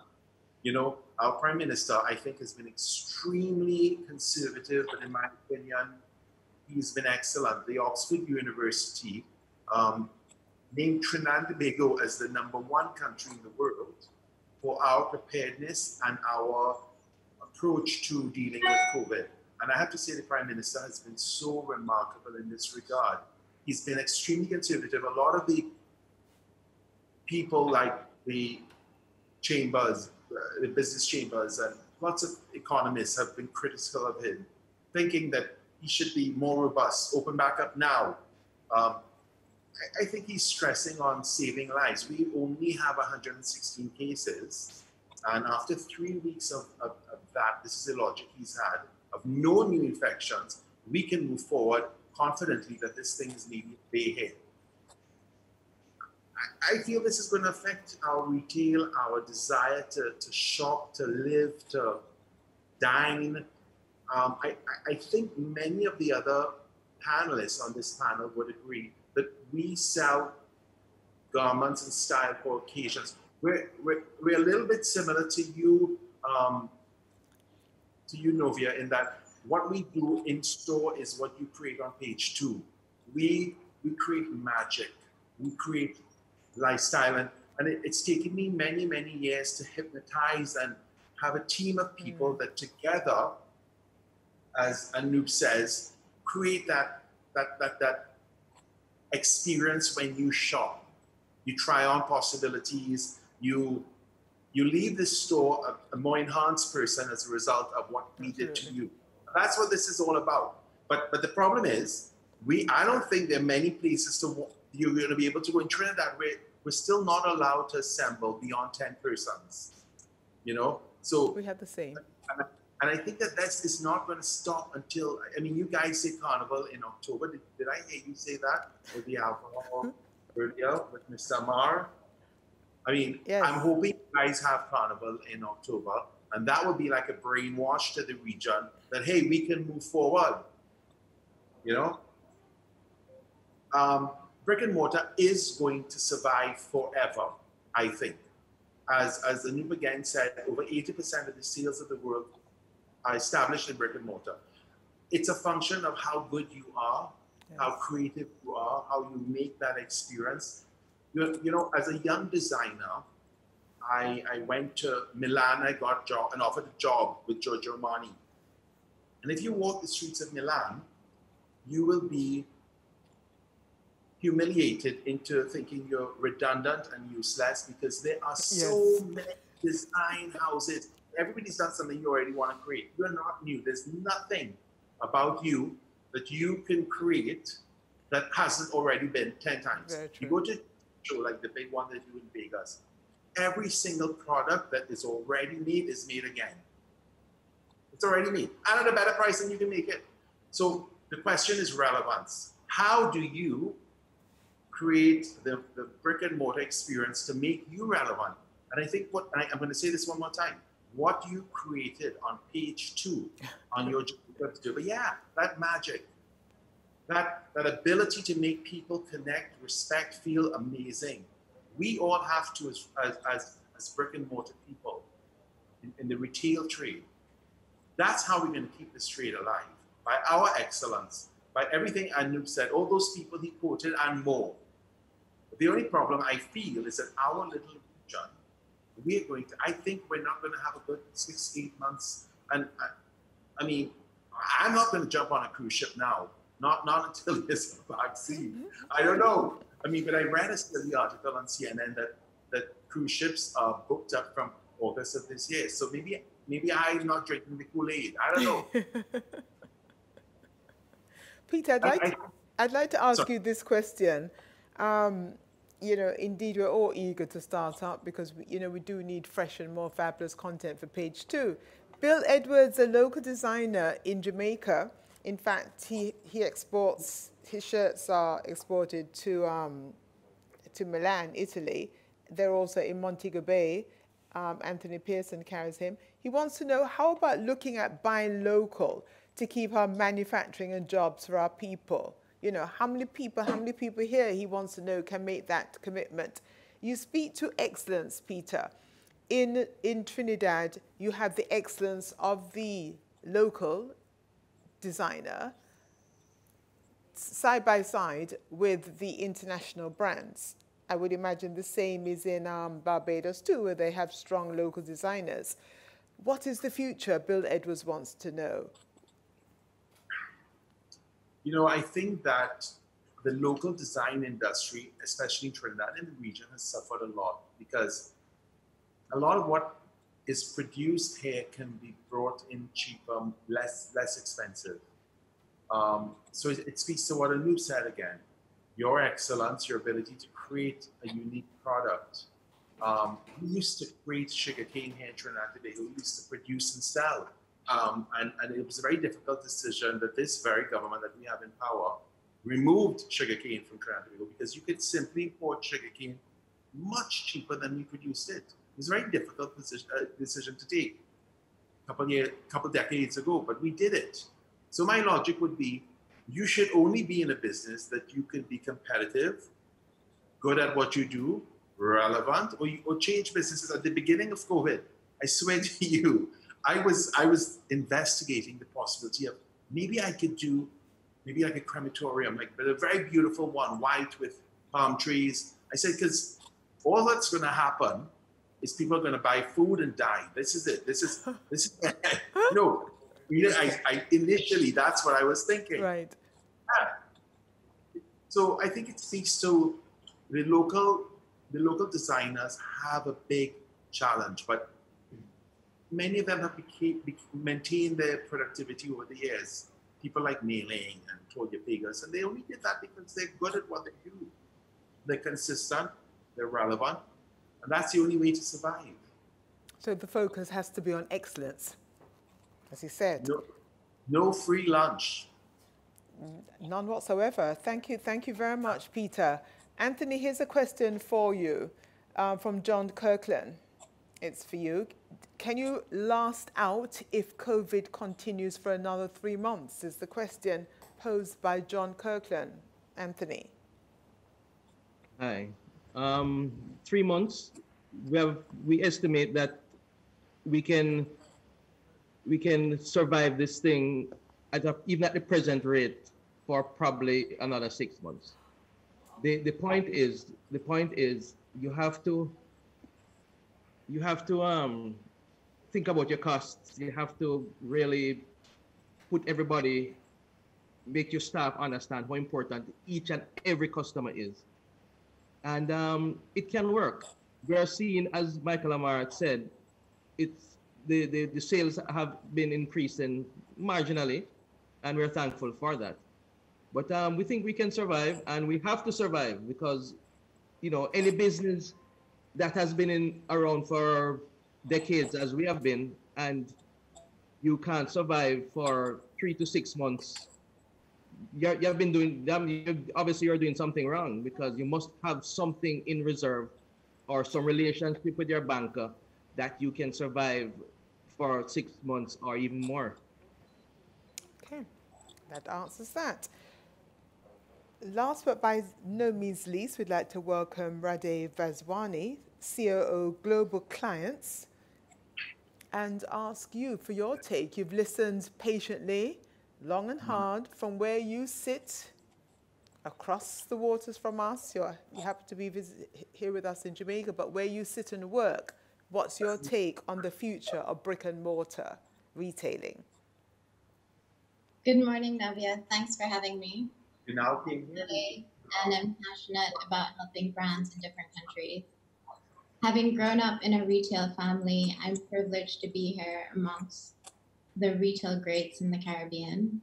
Our Prime Minister, I think, has been extremely conservative, but in my opinion, he's been excellent. The Oxford University named Trinidad and Tobago as the #1 country in the world for our preparedness and our approach to dealing with COVID. And I have to say the Prime Minister has been so remarkable in this regard. He's been extremely conservative. A lot of the people like the chambers, the business chambers, and lots of economists have been critical of him, thinking that he should be more robust, open back up now. I think he's stressing on saving lives. We only have 116 cases. And after 3 weeks of that, this is the logic he's had, of no new infections, we can move forward confidently that this thing is maybe a day ahead. I feel this is going to affect our retail, our desire to shop, to live, to dine. I think many of the other panelists on this panel would agree that we sell garments and style for occasions. We're a little bit similar to you, Novia, in that what we do in store is what you create on page 2. We create magic, we create lifestyle, and it's taken me many, many years to hypnotize and have a team of people that together, as Anoop says, create that experience when you shop. You try on possibilities, you leave the store a more enhanced person as a result of what we did to you. That's what this is all about. But the problem is, I don't think there are many places you're going to be able to go in Trinidad where we're still not allowed to assemble beyond 10 persons. So we have the same. And I think that is not going to stop until, you guys say Carnival in October. Did I hear you say that with the alcohol earlier with Mr. Amar? Yes. I'm hoping you guys have Carnival in October, and that would be like a brainwash to the region that, hey, we can move forward. Brick-and-mortar is going to survive forever, I think. As Anoop again said, over 80% of the sales of the world are established in brick-and-mortar. It's a function of how good you are, yes, how creative you are, how you make that experience. As a young designer, I went to Milan, I got and offered a job with Giorgio Armani. And if you walk the streets of Milan, you will be humiliated into thinking you're redundant and useless, because there are so many design houses. Everybody's done something you already want to create. You're not new. There's nothing about you that you can create that hasn't already been 10 times. You go to a show like the big one they do in Vegas, every single product that is already made is made again. It's already made, and at a better price than you can make it. So the question is relevance. How do you create the brick and mortar experience to make you relevant? And I think I'm going to say this one more time. What you created on page 2 on your that magic, that ability to make people connect, respect, feel amazing. We all have to, as brick and mortar people in the retail trade. That's how we're going to keep this trade alive, by our excellence, by everything Anoop said, all those people he quoted and more. The only problem I feel is that our little region, I think we're not going to have a good 6-8 months. And I mean, I'm not going to jump on a cruise ship now, not until there's a vaccine. I don't know. I mean, but I read a silly article on CNN that cruise ships are booked up from August of this year. So maybe I'm not drinking the Kool-Aid. I don't know. Peter, I'd like to ask you this question. You know, indeed, we're all eager to start up because, we do need fresh and more fabulous content for page 2. Bill Edwards, a local designer in Jamaica. In fact, he exports, his shirts are exported to Milan, Italy. They're also in Montego Bay. Anthony Pearson carries him. He wants to know, how about looking at buying local to keep our manufacturing and jobs for our people? How many people here, he wants to know, can make that commitment? You speak to excellence, Peter. In Trinidad, you have the excellence of the local designer side by side with the international brands. I would imagine the same is in Barbados too, where they have strong local designers. What is the future, Bill Edwards wants to know? I think that the local design industry, especially in Trinidad and the region, has suffered a lot, because a lot of what is produced here can be brought in cheaper, less expensive. So it speaks to what Anoop said again. Your excellence, your ability to create a unique product. We used to create sugarcane here in Trinidad and Tobago. We used to produce and sell. And it was a very difficult decision that this very government that we have in power removed sugarcane from Trinidad and Tobago, because you could simply import sugarcane much cheaper than we produced it. It was a very difficult decision to take a couple decades ago, but we did it. So my logic would be, you should only be in a business that you can be competitive, good at what you do, relevant, or change businesses. At the beginning of COVID, I swear to you, I was investigating the possibility of maybe I could do a crematorium, but a very beautiful one, white with palm trees. I said, because all that's going to happen is people are going to buy food and die. This is it. This is no. I initially, that's what I was thinking. Right. Yeah. So I think it speaks to the local designers have a big challenge, but many of them have maintained their productivity over the years. People like Mailing and Toya Pegas, and they only did that because they're good at what they do. They're consistent, they're relevant, and that's the only way to survive. So the focus has to be on excellence, as he said. No free lunch. None whatsoever. Thank you very much, Peter. Anthony, here's a question for you from John Kirkland. It's for you. Can you last out if COVID continues for another 3 months, is the question posed by John Kirkland. Anthony. Hi. 3 months, we estimate that we can survive this thing even at the present rate for probably another 6 months. The point is you have to think about your costs. You have to really put everybody make your staff understand how important each and every customer is. And it can work. We are seeing, as Michael Amara said, it's the sales have been increasing marginally, and we're thankful for that. But we think we can survive, and we have to survive because, you know, any business that has been around for decades, as we have been, and you can't survive for 3 to 6 months, you've been doing, obviously you're doing something wrong, because you must have something in reserve or some relationship with your banker that you can survive for 6 months or even more. Okay, that answers that. Last but by no means least, we'd like to welcome Radhe Vaswani, COO Global Clients, and ask you for your take. You've listened patiently, long and hard, from where you sit across the waters from us. You happen to be here with us in Jamaica, but where you sit and work, what's your take on the future of brick and mortar retailing? Good morning, Novia. Thanks for having me today. And I'm passionate about helping brands in different countries. Having grown up in a retail family, I'm privileged to be here amongst the retail greats in the Caribbean.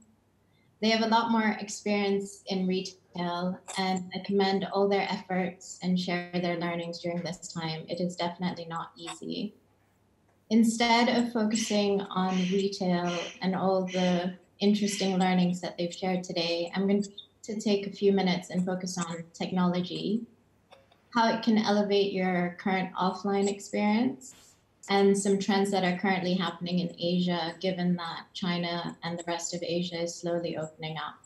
They have a lot more experience in retail, and I commend all their efforts and share their learnings during this time. It is definitely not easy. Instead of focusing on retail and all the interesting learnings that they've shared today, I'm going to take a few minutes and focus on technology, how it can elevate your current offline experience, and some trends that are currently happening in Asia, given that China and the rest of Asia is slowly opening up.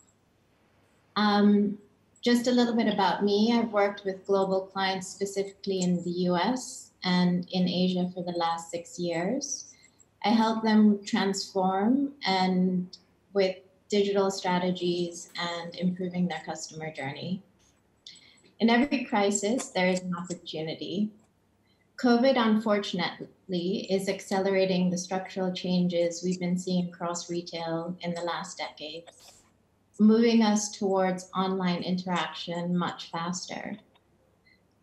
Just a little bit about me. I've worked with global clients specifically in the US and in Asia for the last 6 years. I help them transform and with digital strategies and improving their customer journey. In every crisis, there is an opportunity. COVID, unfortunately, is accelerating the structural changes we've been seeing across retail in the last decade, moving us towards online interaction much faster.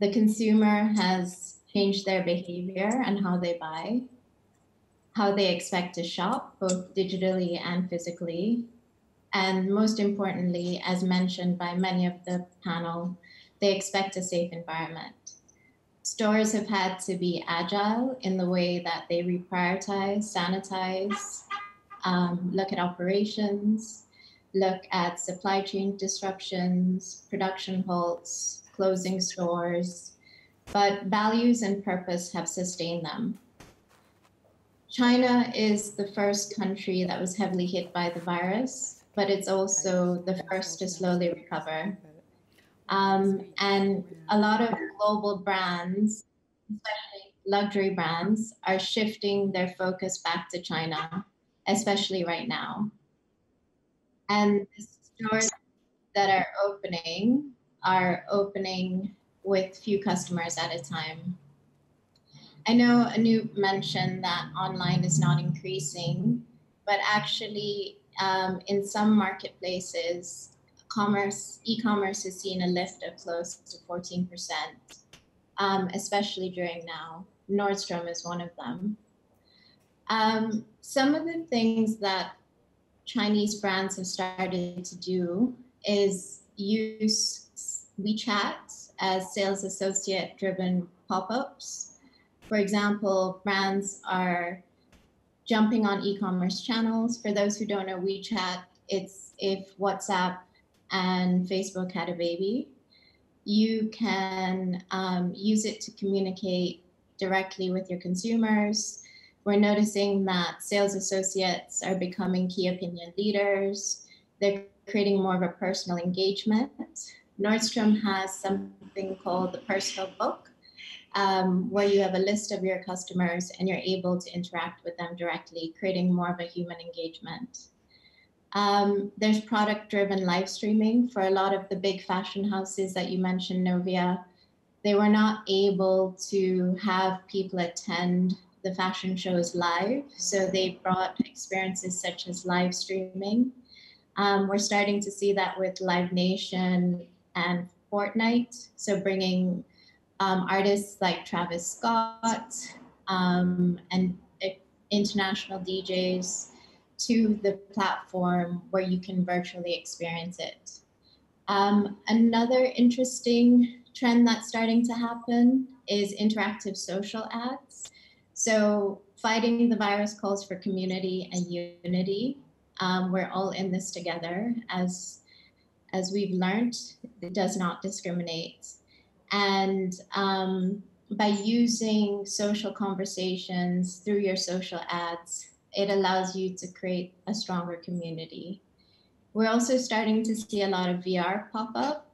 The consumer has changed their behavior and how they buy, how they expect to shop, both digitally and physically. And most importantly, as mentioned by many of the panel, they expect a safe environment. Stores have had to be agile in the way that they reprioritize, sanitize, look at operations, look at supply chain disruptions, production halts, closing stores, but values and purpose have sustained them. China is the first country that was heavily hit by the virus, but it's also the first to slowly recover. And a lot of global brands, especially luxury brands, are shifting their focus back to China, especially right now. And the stores that are opening with few customers at a time. I know Anoop mentioned that online is not increasing, but actually in some marketplaces, e-commerce has seen a lift of close to 14%, especially during now. Nordstrom is one of them. Some of the things that Chinese brands have started to do is use WeChat as sales associate-driven pop-ups. For example, brands are jumping on e-commerce channels. For those who don't know WeChat, it's if WhatsApp and Facebook had a baby. You can use it to communicate directly with your consumers. We're noticing that sales associates are becoming key opinion leaders. They're creating more of a personal engagement. Nordstrom has something called the personal book, where you have a list of your customers and you're able to interact with them directly, creating more of a human engagement. There's product-driven live streaming for a lot of the big fashion houses that you mentioned, Novia. They were not able to have people attend the fashion shows live, so they brought experiences such as live streaming. We're starting to see that with Live Nation and Fortnite. So bringing artists like Travis Scott and international DJs to the platform where you can virtually experience it. Another interesting trend that's starting to happen is interactive social ads. So fighting the virus calls for community and unity. We're all in this together. As we've learned, it does not discriminate. And by using social conversations through your social ads, it allows you to create a stronger community. We're also starting to see a lot of VR pop up.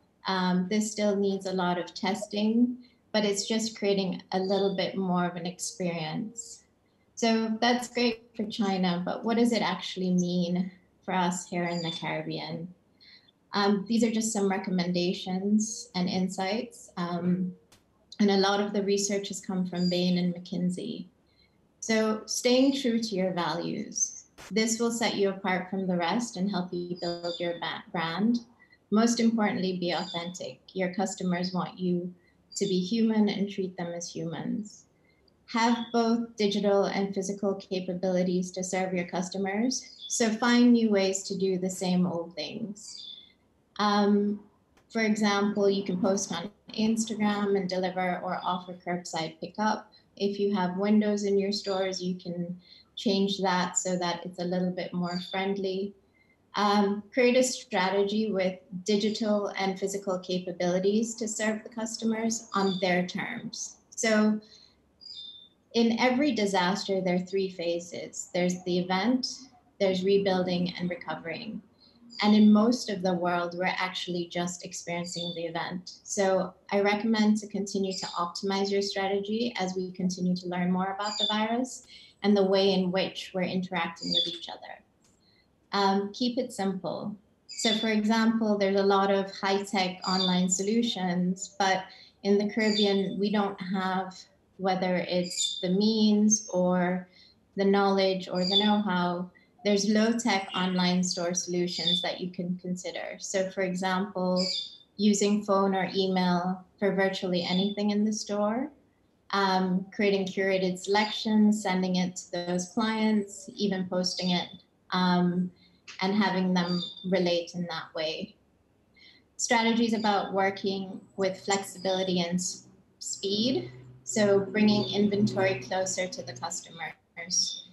This still needs a lot of testing, but it's just creating a little bit more of an experience. So that's great for China, but what does it actually mean for us here in the Caribbean? These are just some recommendations and insights. And a lot of the research has come from Bain and McKinsey. So staying true to your values. This will set you apart from the rest and help you build your brand. Most importantly, be authentic. Your customers want you to be human and treat them as humans. Have both digital and physical capabilities to serve your customers. So find new ways to do the same old things. For example, you can post on Instagram and deliver or offer curbside pickup. If you have windows in your stores, you can change that so that it's a little bit more friendly. Create a strategy with digital and physical capabilities to serve the customers on their terms. So in every disaster, there are 3 phases. There's the event, there's rebuilding and recovering. And in most of the world, we're actually just experiencing the event. So I recommend to continue to optimize your strategy as we continue to learn more about the virus and the way in which we're interacting with each other. Keep it simple. So for example, there's a lot of high-tech online solutions, but in the Caribbean, we don't have, whether it's the means or the knowledge or the know-how, there's low-tech online store solutions that you can consider. So for example, using phone or email for virtually anything in the store, creating curated selections, sending it to those clients, even posting it, and having them relate in that way. Strategies about working with flexibility and speed. So bringing inventory closer to the customers.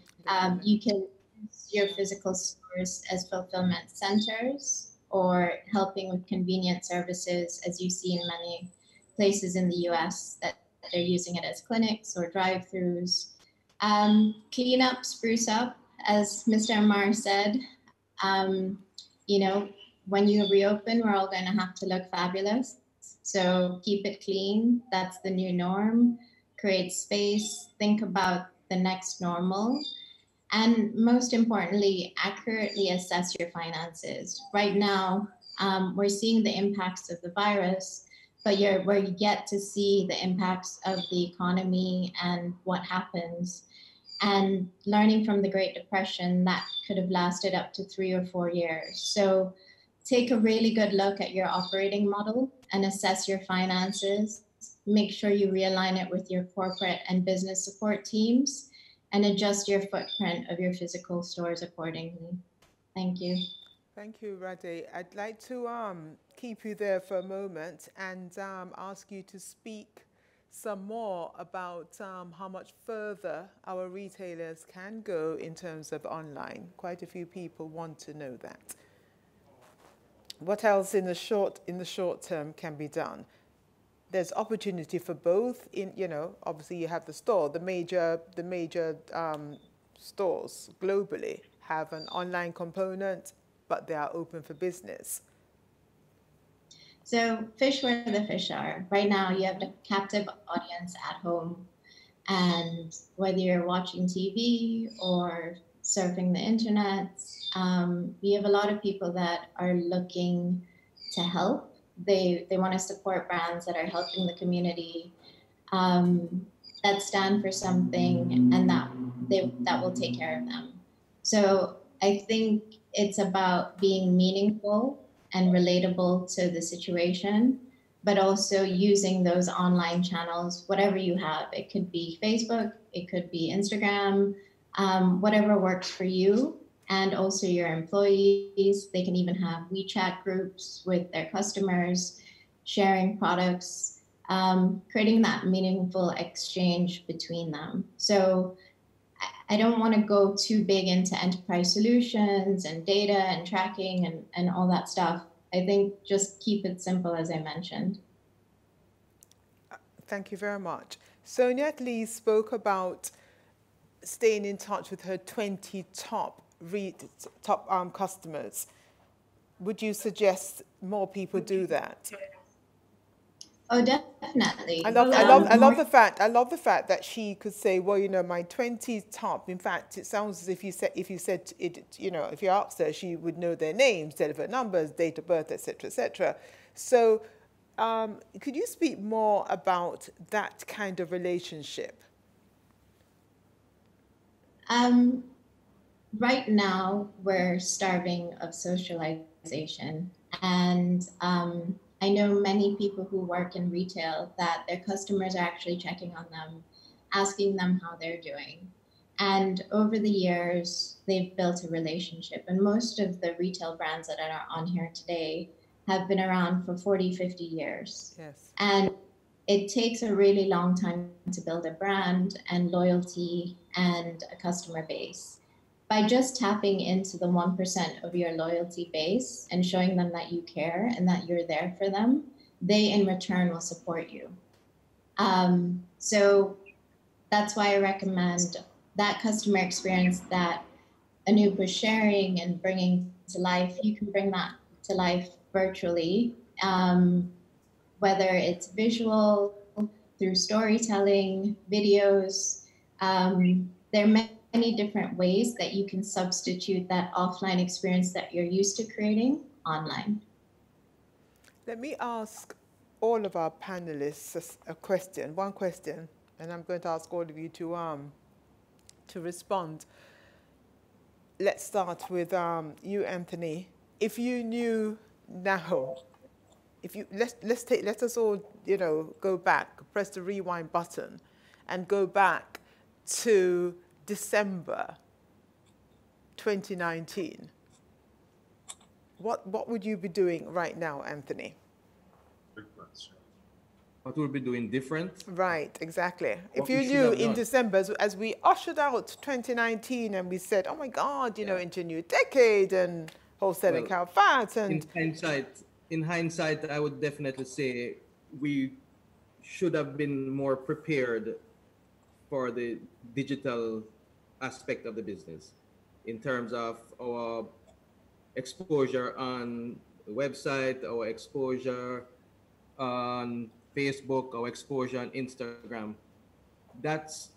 You can use your physical stores as fulfillment centers or helping with convenient services, as you see in many places in the US that they're using it as clinics or drive-throughs. Clean up, spruce up, as Mr. Amar said. You know, when you reopen, we're all going to have to look fabulous. So keep it clean. That's the new norm. Create space. Think about the next normal. And most importantly, accurately assess your finances. Right now, we're seeing the impacts of the virus, but we're yet to see the impacts of the economy and what happens. And learning from the Great Depression, that could have lasted up to 3 or 4 years. So take a really good look at your operating model and assess your finances. Make sure you realign it with your corporate and business support teams and adjust your footprint of your physical stores accordingly. Thank you. Thank you, Rade. I'd like to keep you there for a moment and ask you to speak some more about how much further our retailers can go in terms of online. Quite a few people want to know that. What else in the short term can be done? There's opportunity for both. Obviously you have the store. The major stores globally have an online component, but they are open for business. So fish where the fish are. Right now, you have a captive audience at home. And whether you're watching TV or surfing the internet, you have a lot of people that are looking to help. They want to support brands that are helping the community, that stand for something, and that will take care of them. So I think it's about being meaningful and relatable to the situation, but also using those online channels, whatever you have. It could be Facebook, it could be Instagram, whatever works for you. And also your employees, they can even have WeChat groups with their customers, sharing products, creating that meaningful exchange between them. So I don't want to go too big into enterprise solutions and data and tracking and all that stuff. I think just keep it simple, as I mentioned. Thank you very much. Sonia Lee spoke about staying in touch with her 20 top customers. Would you suggest more people do that? Oh, definitely. I love the fact that she could say, well, you know, my 20 top. In fact, it sounds as if you said it, you know, if you asked her, she would know their names, telephone numbers, date of birth, etc., etc. So, could you speak more about that kind of relationship? Right now, we're starving of socialization, and I know many people who work in retail that their customers are actually checking on them, asking them how they're doing. And over the years, they've built a relationship. And most of the retail brands that are on here today have been around for 40, 50 years. Yes. And it takes a really long time to build a brand and loyalty and a customer base. By just tapping into the 1% of your loyalty base and showing them that you care and that you're there for them, they in return will support you. So that's why I recommend that customer experience that Anoop was sharing and bringing to life. You can bring that to life virtually, whether it's visual, through storytelling, videos. There are many different ways that you can substitute that offline experience that you're used to creating online. Let me ask all of our panelists one question, and I'm going to ask all of you to respond. Let's start with you, Anthony. If you knew now, let us all, you know, go back, press the rewind button, and go back to December 2019. What would you be doing right now, Anthony? What would we be doing different? Right, exactly. What if you we should knew have in done. December, as we ushered out 2019 and we said, oh my God, you know, into a new decade and wholesale and cow fat and... In hindsight, I would definitely say we should have been more prepared for the digital aspect of the business in terms of our exposure on the website, our exposure on Facebook, our exposure on Instagram. That's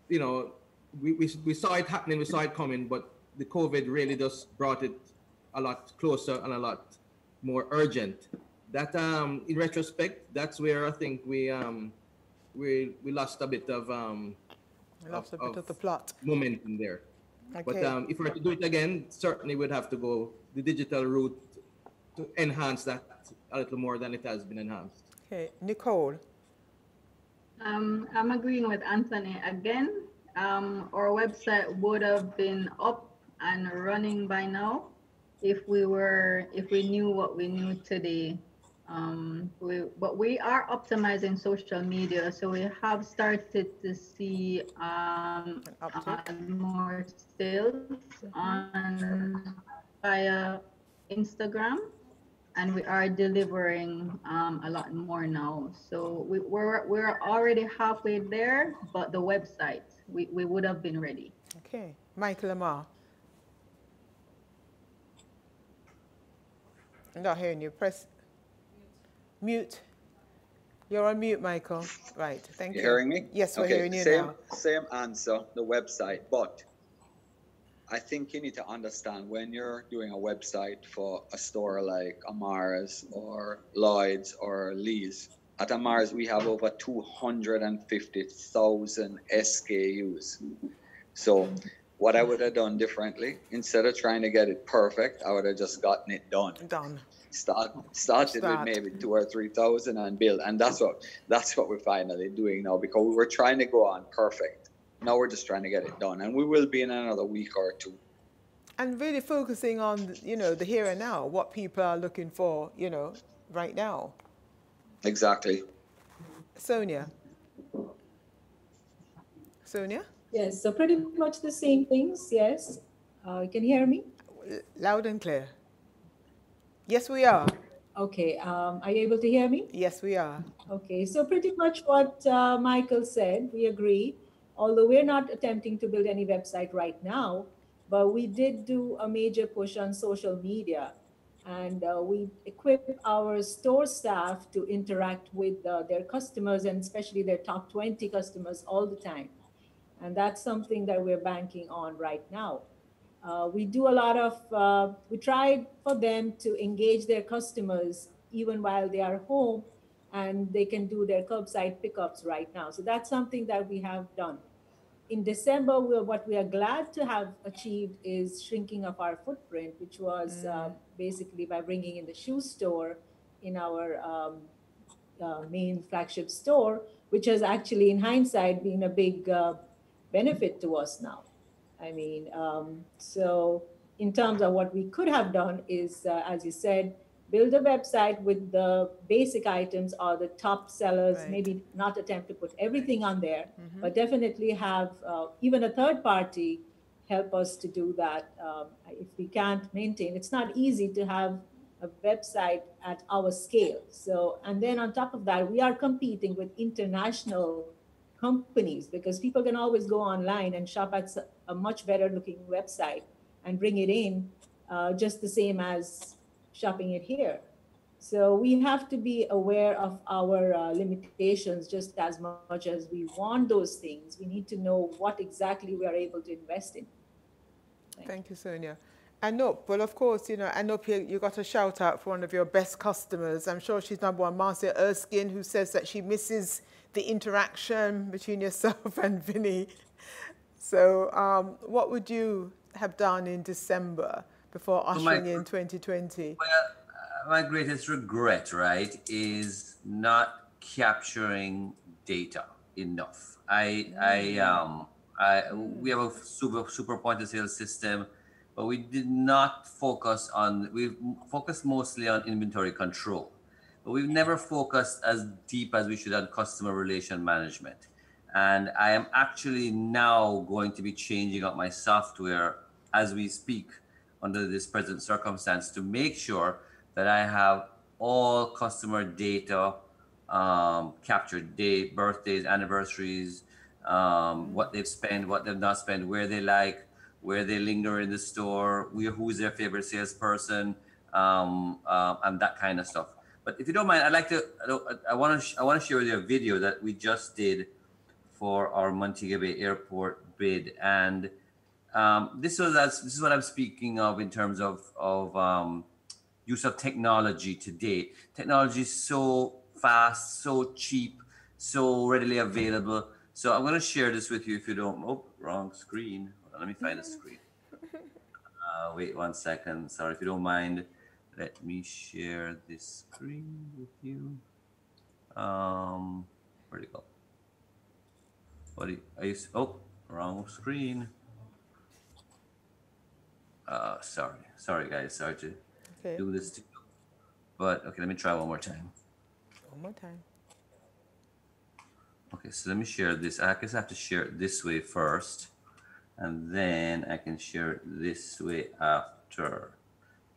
you know, we saw it happening, we saw it coming, but the COVID really just brought it a lot closer and a lot more urgent. That in retrospect, that's where I think we lost a bit of the plot momentum there. Okay. But if we were to do it again, certainly we'd have to go the digital route to enhance that a little more than it has been enhanced. Okay, Nicole. I'm agreeing with Anthony again. Our website would have been up and running by now if we knew what we knew today. But we are optimizing social media, so we have started to see more sales via Instagram, and we are delivering a lot more now. So we're already halfway there, but the website we would have been ready. Okay, Michael Lamar. I'm not hearing you. Press mute. You're on mute, Michael. Right, thank you. You hearing me? Yes, we're okay. hearing you now. Same answer, the website, but I think you need to understand when you're doing a website for a store like Amara's or Lloyd's or Lee's. At Amara's, we have over 250,000 SKUs. So what I would have done differently, instead of trying to get it perfect, I would have just gotten it done. Started with maybe 2,000 or 3,000 and build, and that's what we're finally doing now, because we were trying to go on perfect. Now we're just trying to get it done, and we will be in another week or two. And really focusing on, the here and now, what people are looking for, right now. Exactly. Sonia? Yes, so pretty much the same things, yes. You can hear me? Loud and clear. Yes, we are. Okay, are you able to hear me? Yes, we are. Okay, so pretty much what Michael said, we agree. Although we're not attempting to build any website right now, but we did do a major push on social media. And we equip our store staff to interact with their customers, and especially their top 20 customers all the time. And that's something that we're banking on right now. We do a lot of, we try for them to engage their customers even while they are home, and they can do their curbside pickups right now. So that's something that we have done. In December, what we are glad to have achieved is shrinking of our footprint, which was basically by bringing in the shoe store in our main flagship store, which has actually, in hindsight, been a big benefit to us now. I mean, so in terms of what we could have done is, as you said, build a website with the basic items or the top sellers, maybe not attempt to put everything on there, but definitely have even a third party help us to do that. If we can't maintain, it's not easy to have a website at our scale. So, and then on top of that, we are competing with international companies, because people can always go online and shop at a much better looking website and bring it in just the same as shopping it here. So we have to be aware of our limitations just as much as we want those things. We need to know what exactly we are able to invest in. Thank you, Sonia. And well, of course, and you got a shout out for one of your best customers. I'm sure she's number one, Marcia Erskine, who says that she misses the interaction between yourself and Vinny. So what would you have done in December before ushering in 2020? Well, my greatest regret, right, is not capturing data enough. We have a super point of sale system, but we did not focus on, we focused mostly on inventory control, but we've never focused as deep as we should on customer relation management. And I am actually now going to be changing up my software as we speak under this present circumstance to make sure that I have all customer data captured, date, birthdays, anniversaries, what they've spent, what they've not spent, where they like, where they linger in the store, who's their favorite salesperson, and that kind of stuff. But if you don't mind, I want to share with you a video that we just did for our Montego Bay Airport bid, and this is what I'm speaking of in terms of use of technology today. Technology is so fast, so cheap, so readily available. So I'm going to share this with you if you don't. Oh, wrong screen. Hold on, let me find the screen. Wait 1 second. Sorry, if you don't mind. Let me share this screen with you. Where'd it go? Oh, wrong screen. Sorry guys, sorry to do this to you. But okay, let me try one more time. One more time. Okay, so let me share this. I guess I have to share it this way first, and then I can share it this way after.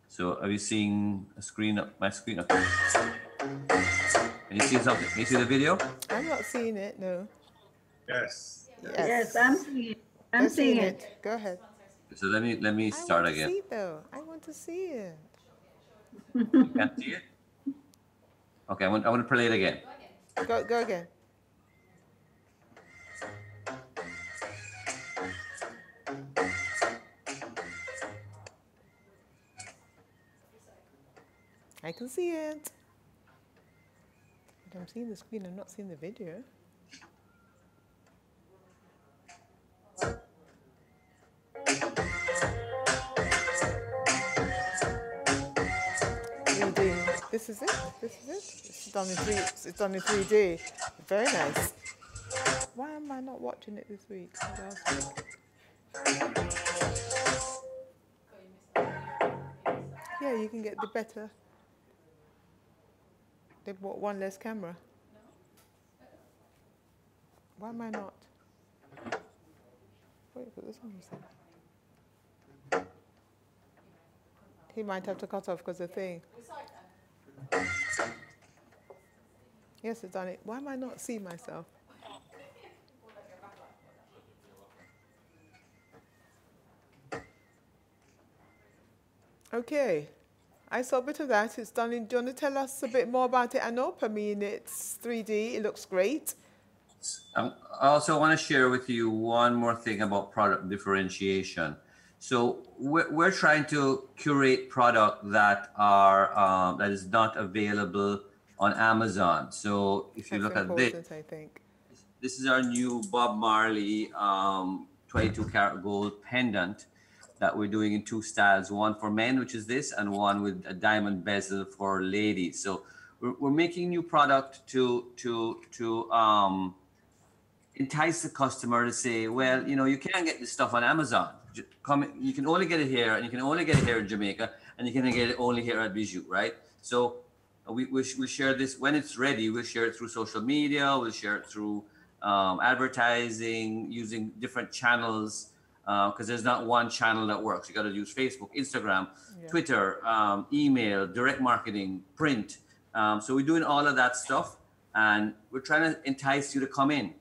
So are you seeing a screen, my screen? Okay. Can you see something? Can you see the video? I'm not seeing it, no. Yes. Yes, I'm seeing it. I'm seeing it. Go ahead. So let me start again. I want to see it. You can't see it? Okay, I want to play it again. Go again. I can see it. But I'm seeing the screen, I'm not seeing the video. This is it. This is it. It's done in 3. It's done in 3D. Very nice. Why am I not watching it this week? Last week? Yeah, you can get the better. They bought one less camera. Why am I not? Wait, put this on a second. He might have to cut off because of the thing. Yes, it's done it. Why am I not seeing myself? Okay, I saw a bit of that. It's done in. Do you want to tell us a bit more about it, Anup? I mean, it's 3D. It looks great. I also want to share with you one more thing about product differentiation. So we're trying to curate product that are that is not available on Amazon. So if you look at this, I think this is our new Bob Marley 22 karat gold pendant that we're doing in 2 styles, one for men, which is this, and one with a diamond bezel for ladies. So we're making new product to entice the customer to say, well, you know, you can't get this stuff on Amazon. You can only get it here, and you can only get it here in Jamaica, and you can get it only here at Bijou, right? So we share this when it's ready. We'll share it through social media. We'll share it through advertising, using different channels, because there's not one channel that works. You got to use Facebook, Instagram, Twitter, email, direct marketing, print. So we're doing all of that stuff, and we're trying to entice you to come in,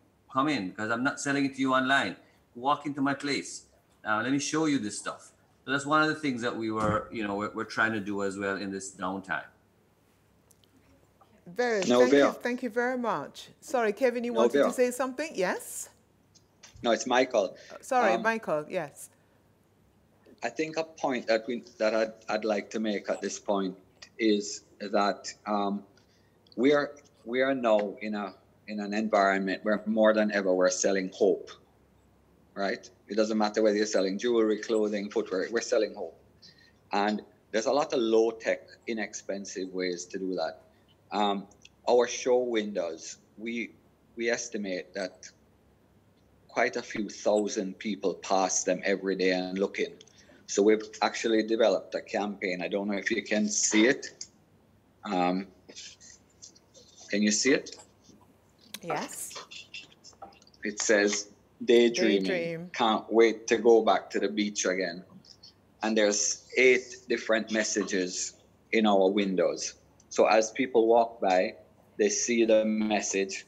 because I'm not selling it to you online. Walk into my place. Let me show you this stuff. So that's one of the things that we were, you know, we're trying to do as well in this downtime. Thank you very much. Sorry, Kevin, you wanted to say something? Yes? No, it's Michael. Sorry, Michael, yes. I think a point that I'd like to make at this point is that we are now in an environment where more than ever we're selling hope, right? It doesn't matter whether you're selling jewelry, clothing, footwear, we're selling hope. And there's a lot of low-tech, inexpensive ways to do that. Our show windows, we estimate that quite a few thousand people pass them every day and look in. So we've actually developed a campaign. I don't know if you can see it. Can you see it? Yes. It says, Daydreaming. Can't wait to go back to the beach again. And there's 8 different messages in our windows. So as people walk by, they see the message.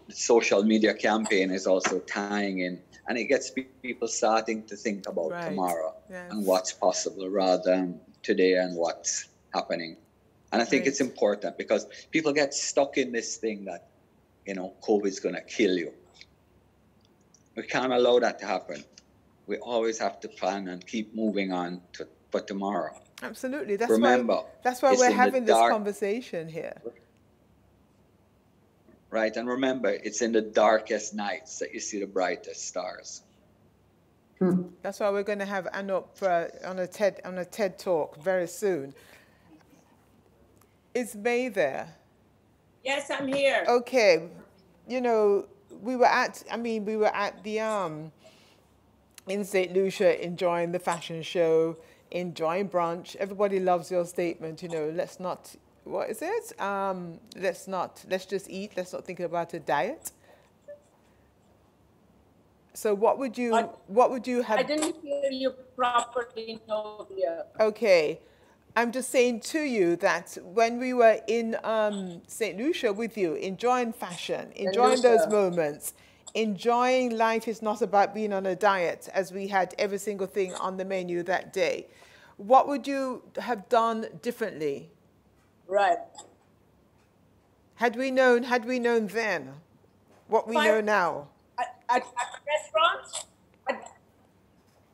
The social media campaign is also tying in, and it gets people starting to think about tomorrow and what's possible rather than today and what's happening. And I think it's important because people get stuck in this thing that, you know, COVID's going to kill you. We can't allow that to happen. We always have to plan and keep moving on for tomorrow. Absolutely. That's why we're having this conversation here. Right, and remember, it's in the darkest nights that you see the brightest stars. That's why we're going to have Anup on a TED talk very soon. Is May there? Yes, I'm here. Okay, you know, we were at the in St. Lucia enjoying the fashion show, enjoying brunch. Everybody loves your statement, you know, let's not. What is it? Let's just eat. Let's not think about a diet. So what would you have? I didn't hear you properly, Novia. Okay. I'm just saying to you that when we were in St. Lucia with you, enjoying fashion, enjoying those moments, enjoying life is not about being on a diet, as we had every single thing on the menu that day. What would you have done differently? Right. Had we known then what we know now? At restaurants?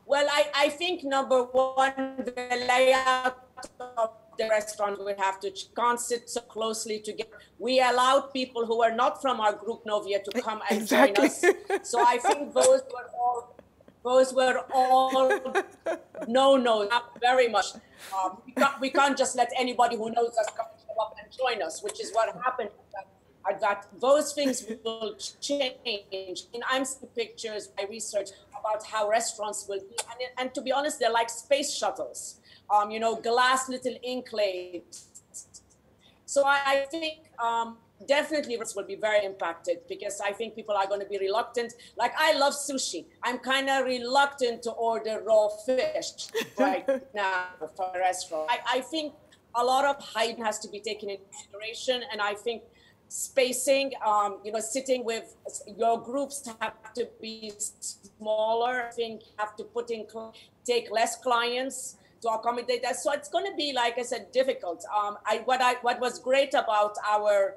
Well, I think number one, the layout of the restaurant would have to can't sit so closely together. We allowed people who are not from our group Novia to come and join us. So I think those were all no, not very much. We can't just let anybody who knows us come and up and join us, which is what happened. That those things will change. And I'm seeing pictures, my research about how restaurants will be, and to be honest, they're like space shuttles, you know, glass little enclaves. So I think definitely this will be very impacted, because I think people are going to be reluctant. Like, I love sushi. I'm kind of reluctant to order raw fish right now for a restaurant. I think a lot of hygiene has to be taken into consideration, and I think spacing, you know, sitting with your groups have to be smaller. I think you have to take less clients to accommodate that. So it's going to be, like I said, difficult. What was great about our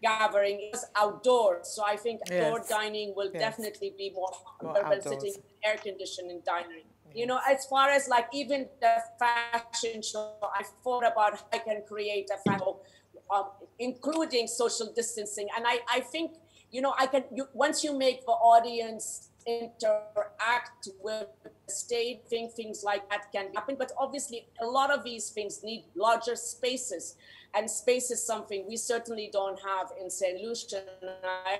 gathering is outdoors. So I think outdoor dining will definitely be more popular than sitting in air conditioned dining. You know, as far as like even the fashion show, I thought about how I can create a fashion show, including social distancing. And I think, you know, once you make the audience interact with the state, things like that can happen. But obviously, a lot of these things need larger spaces. And space is something we certainly don't have in St. Lucia.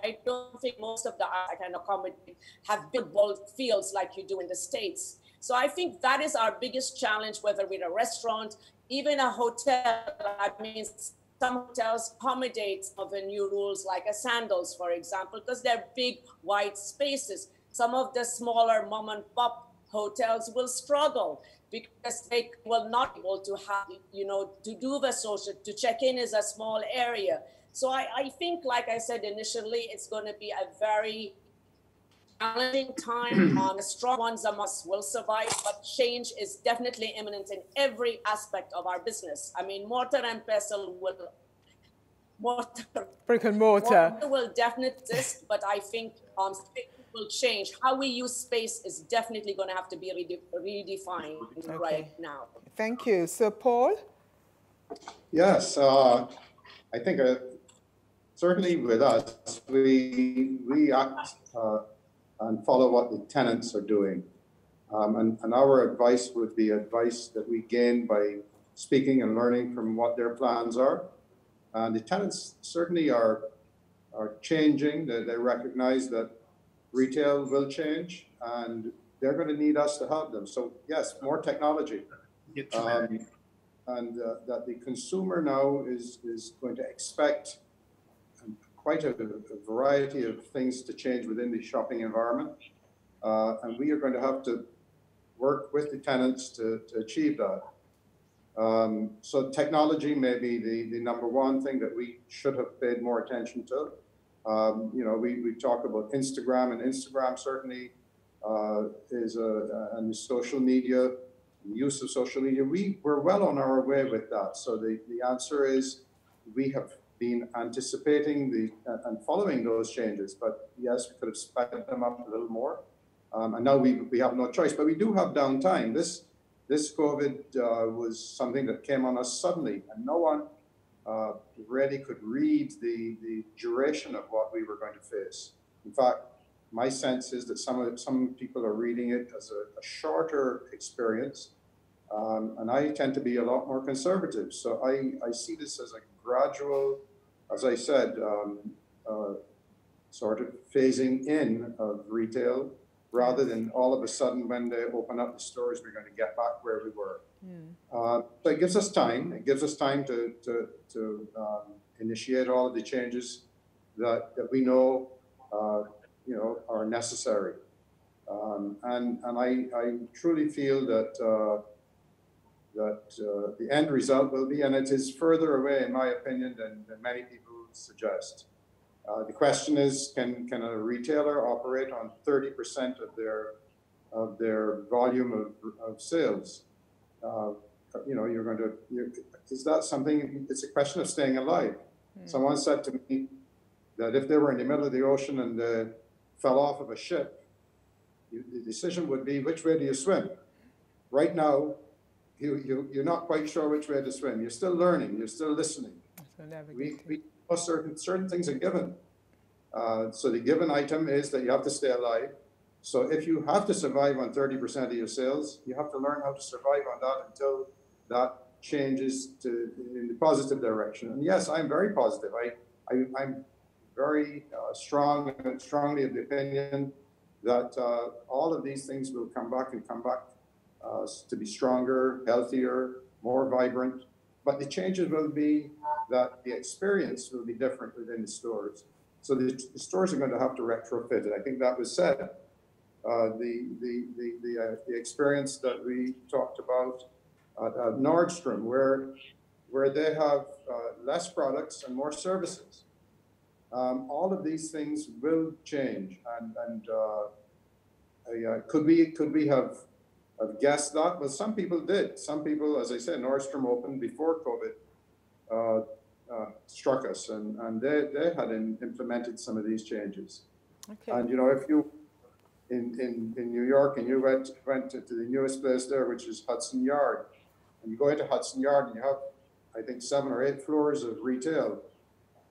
I don't think most of the art I can accommodate have big ball fields like you do in the States. So I think that is our biggest challenge, whether we're a restaurant, even a hotel. I mean, some hotels accommodate some of the new rules, like a Sandals, for example, because they're big, wide spaces. Some of the smaller mom and pop hotels will struggle because they will not be able to have, you know, to do the social, to check in is a small area. So I think, like I said initially, it's going to be a very challenging time. The strong ones among us will survive, but change is definitely imminent in every aspect of our business. I mean, mortar and pestle brick and mortar will definitely exist, but I think will change. How we use space is definitely going to have to be redefined right now. Thank you. So, Paul? Yes, I think certainly with us, we act and follow what the tenants are doing. And our advice would be advice that we gain by speaking and learning from what their plans are. And the tenants certainly are changing. They recognize that retail will change, and they're going to need us to help them. So yes, more technology. And that the consumer now is going to expect quite a variety of things to change within the shopping environment. And we are going to have to work with the tenants to achieve that. So technology may be the number one thing that we should have paid more attention to. You know, we talk about Instagram, and Instagram certainly is and the social media, the use of social media. We're well on our way with that. So the answer is we have been anticipating and following those changes, but yes, we could have sped them up a little more. And now we have no choice, but we do have downtime. This COVID was something that came on us suddenly, and no one really could read the duration of what we were going to face. In fact, my sense is that some people are reading it as a shorter experience, and I tend to be a lot more conservative. So I see this as a gradual, as I said, sort of phasing in of retail, rather than all of a sudden when they open up the stores, we're going to get back where we were. So it gives us time. It gives us time to initiate all of the changes that we know, you know, are necessary. And I truly feel that the end result will be, and it is further away, in my opinion, than many people suggest. The question is, can a retailer operate on 30% of their volume of sales? You know, is that something? It's a question of staying alive. Someone said to me that if they were in the middle of the ocean and they fell off of a ship, the decision would be, which way do you swim? Right now, you're not quite sure which way to swim. You're still learning. You're still listening. We know certain things are given. So the given item is that you have to stay alive. So if you have to survive on 30% of your sales, you have to learn how to survive on that until that changes in the positive direction. And yes, I'm very positive. I'm very strongly of the opinion that all of these things will come back to be stronger, healthier, more vibrant. But the changes will be that the experience will be different within the stores. So the stores are going to have to retrofit it. I think that was said. The experience that we talked about at Nordstrom, where they have less products and more services. All of these things will change, and could we have guessed that? Well, some people did. Some people, as I said, Nordstrom opened before COVID struck us, and they had implemented some of these changes. Okay. And if you in New York and you went to the newest place there, which is Hudson Yard, and you go into Hudson Yard and you have, I think, 7 or 8 floors of retail.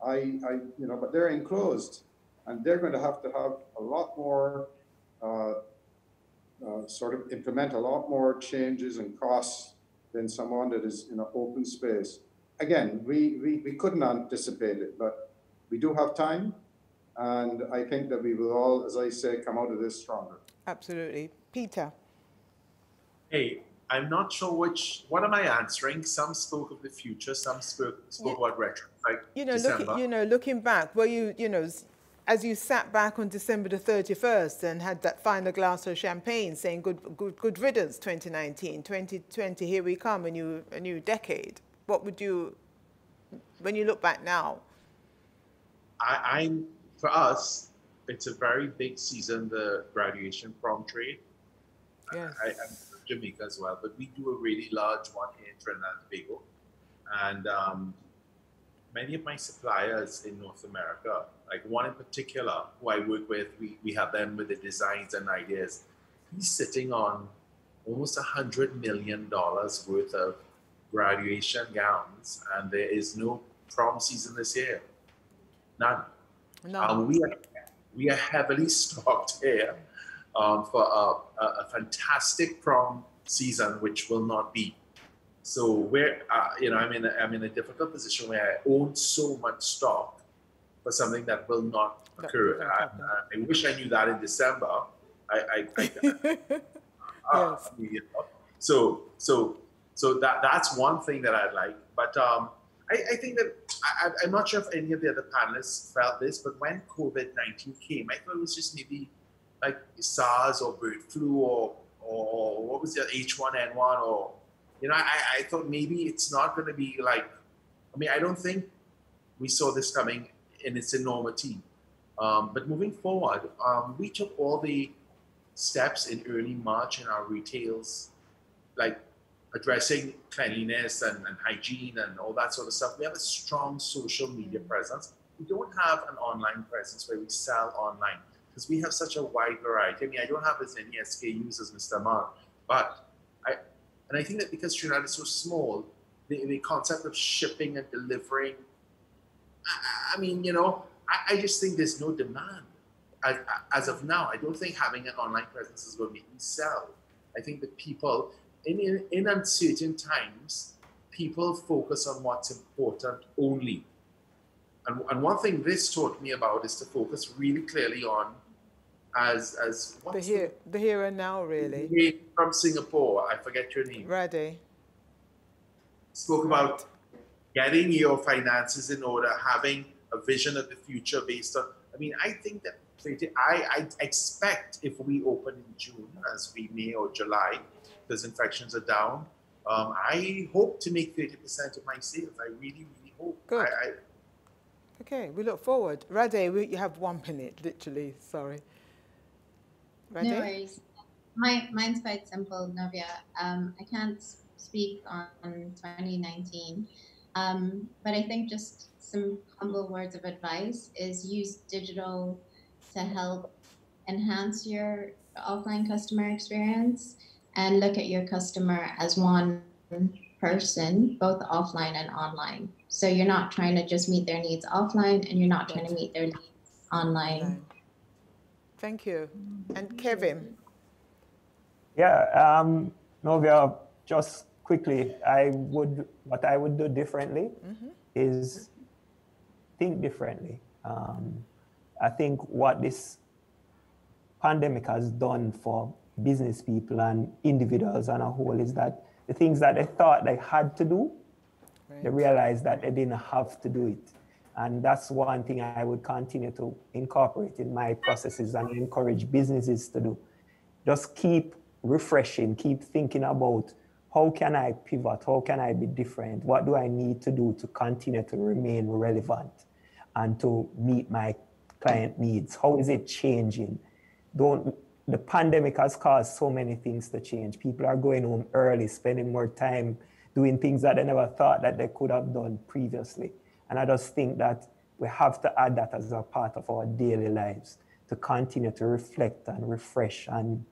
But they're enclosed, and they're going to have a lot more, sort of implement a lot more changes and costs than someone that is in an open space. Again, we couldn't anticipate it, but we do have time, and I think that we will all, as I say, come out of this stronger. Absolutely. Peter. Hey, I'm not sure what am I answering? Some spoke of the future, some spoke about retro. Looking back, were you, as you sat back on December the 31st and had that final glass of champagne saying good riddance 2019, 2020, here we come, a new decade. What would you, when you look back now? For us, it's a very big season, the graduation prom trade. Yes. I'm from Jamaica as well, but we do a really large one here in Trinidad and Tobago. And many of my suppliers in North America, like one in particular who I work with, we have them with the designs and ideas. He's sitting on almost $100 million worth of graduation gowns, and there is no prom season this year. None. No. We are heavily stocked here for a fantastic prom season, which will not be. So we're, I'm in a difficult position where I own so much stock for something that will not occur. I wish I knew that in December. Yes. So that's one thing that I'd like. But I think that I'm not sure if any of the other panelists felt this, but when COVID-19 came, I thought it was just maybe like SARS or bird flu or what was the H1N1 or, I thought maybe it's not going to be like, I don't think we saw this coming in its enormity. But moving forward, we took all the steps in early March in our retails, like addressing cleanliness and hygiene and all that sort of stuff. We have a strong social media presence. We don't have an online presence where we sell online because we have such a wide variety. I don't have as many SKUs as Mr. Mark, but I think that because Trinidad is so small, the concept of shipping and delivering, I just think there's no demand. As of now, I don't think having an online presence is going to make me sell. I think that people, in uncertain times, people focus on what's important only. And one thing this taught me about is to focus really clearly on as what's the here and now, really. From Singapore, I forget your name. Rade. Spoke about getting your finances in order, having a vision of the future based on, I think that I expect if we open in June, as we may, or July, because infections are down, I hope to make 30% of my sales. I really, really hope. Good. Okay, we look forward. Rade, you have 1 minute, literally, sorry. Rade? No worries. Mine's quite simple, Novia. I can't speak on 2019, but I think just some humble words of advice is use digital to help enhance your offline customer experience and look at your customer as one person, both offline and online. So you're not trying to just meet their needs offline and you're not trying to meet their needs online. Thank you. And Kevin? Yeah, Novia, just quickly, what I would do differently is think differently. I think what this pandemic has done for business people and individuals on a whole is that the things that they thought they had to do, they realized that they didn't have to do it. And that's one thing I would continue to incorporate in my processes and encourage businesses to do. Just keep refreshing, keep thinking about how can I pivot, how can I be different, what do I need to do to continue to remain relevant and to meet my client needs, how is it changing? The pandemic has caused so many things to change. People are going home early, spending more time doing things that they never thought that they could have done previously. And I just think that we have to add that as a part of our daily lives to continue to reflect and refresh and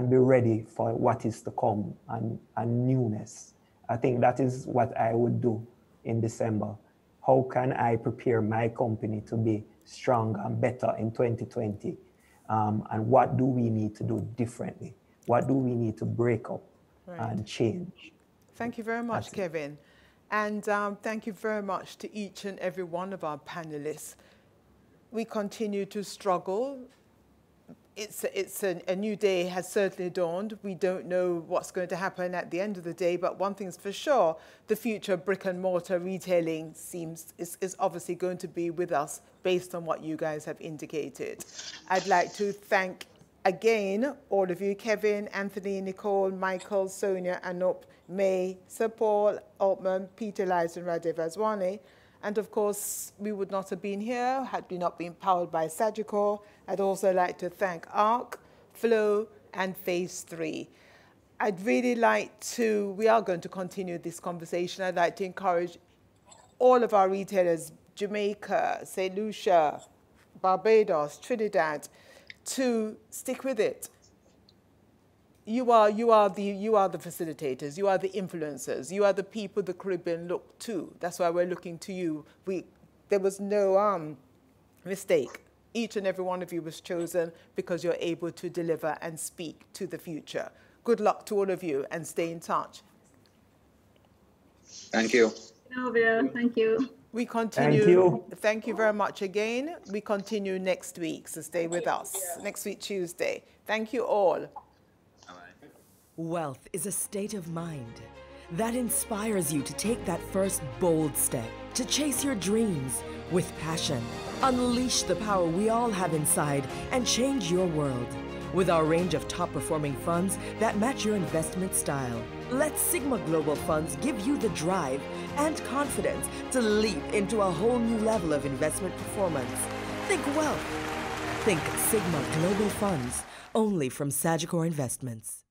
be ready for what is to come and newness. I think that is what I would do in December. How can I prepare my company to be stronger and better in 2020? And what do we need to do differently? What do we need to break up and change? Thank you very much, Kevin. And thank you very much to each and every one of our panelists. We continue to struggle. It's a new day has certainly dawned. We don't know what's going to happen at the end of the day, but one thing's for sure, the future of brick-and-mortar retailing is obviously going to be with us based on what you guys have indicated. I'd like to thank again all of you, Kevin, Anthony, Nicole, Michael, Sonia, Anup, May, Sir Paul, Altman, Peter, Liza, and Radev Aswani. And of course, we would not have been here had we not been powered by Sagicor. I'd also like to thank ARC, Flow, and Phase 3. I'd really like to, we are going to continue this conversation. I'd like to encourage all of our retailers, Jamaica, St. Lucia, Barbados, Trinidad, to stick with it. You are the facilitators, you are the influencers, you are the people the Caribbean look to. That's why we're looking to you. There was no mistake. Each and every one of you was chosen because you're able to deliver and speak to the future. Good luck to all of you and stay in touch. Thank you. Novia, thank you. We continue. Thank you. Thank you very much again. We continue next week, so stay with us. Next week, Tuesday. Thank you all. Wealth is a state of mind that inspires you to take that first bold step, to chase your dreams with passion. Unleash the power we all have inside and change your world with our range of top-performing funds that match your investment style. Let Sigma Global Funds give you the drive and confidence to leap into a whole new level of investment performance. Think wealth. Think Sigma Global Funds, only from Sagicor Investments.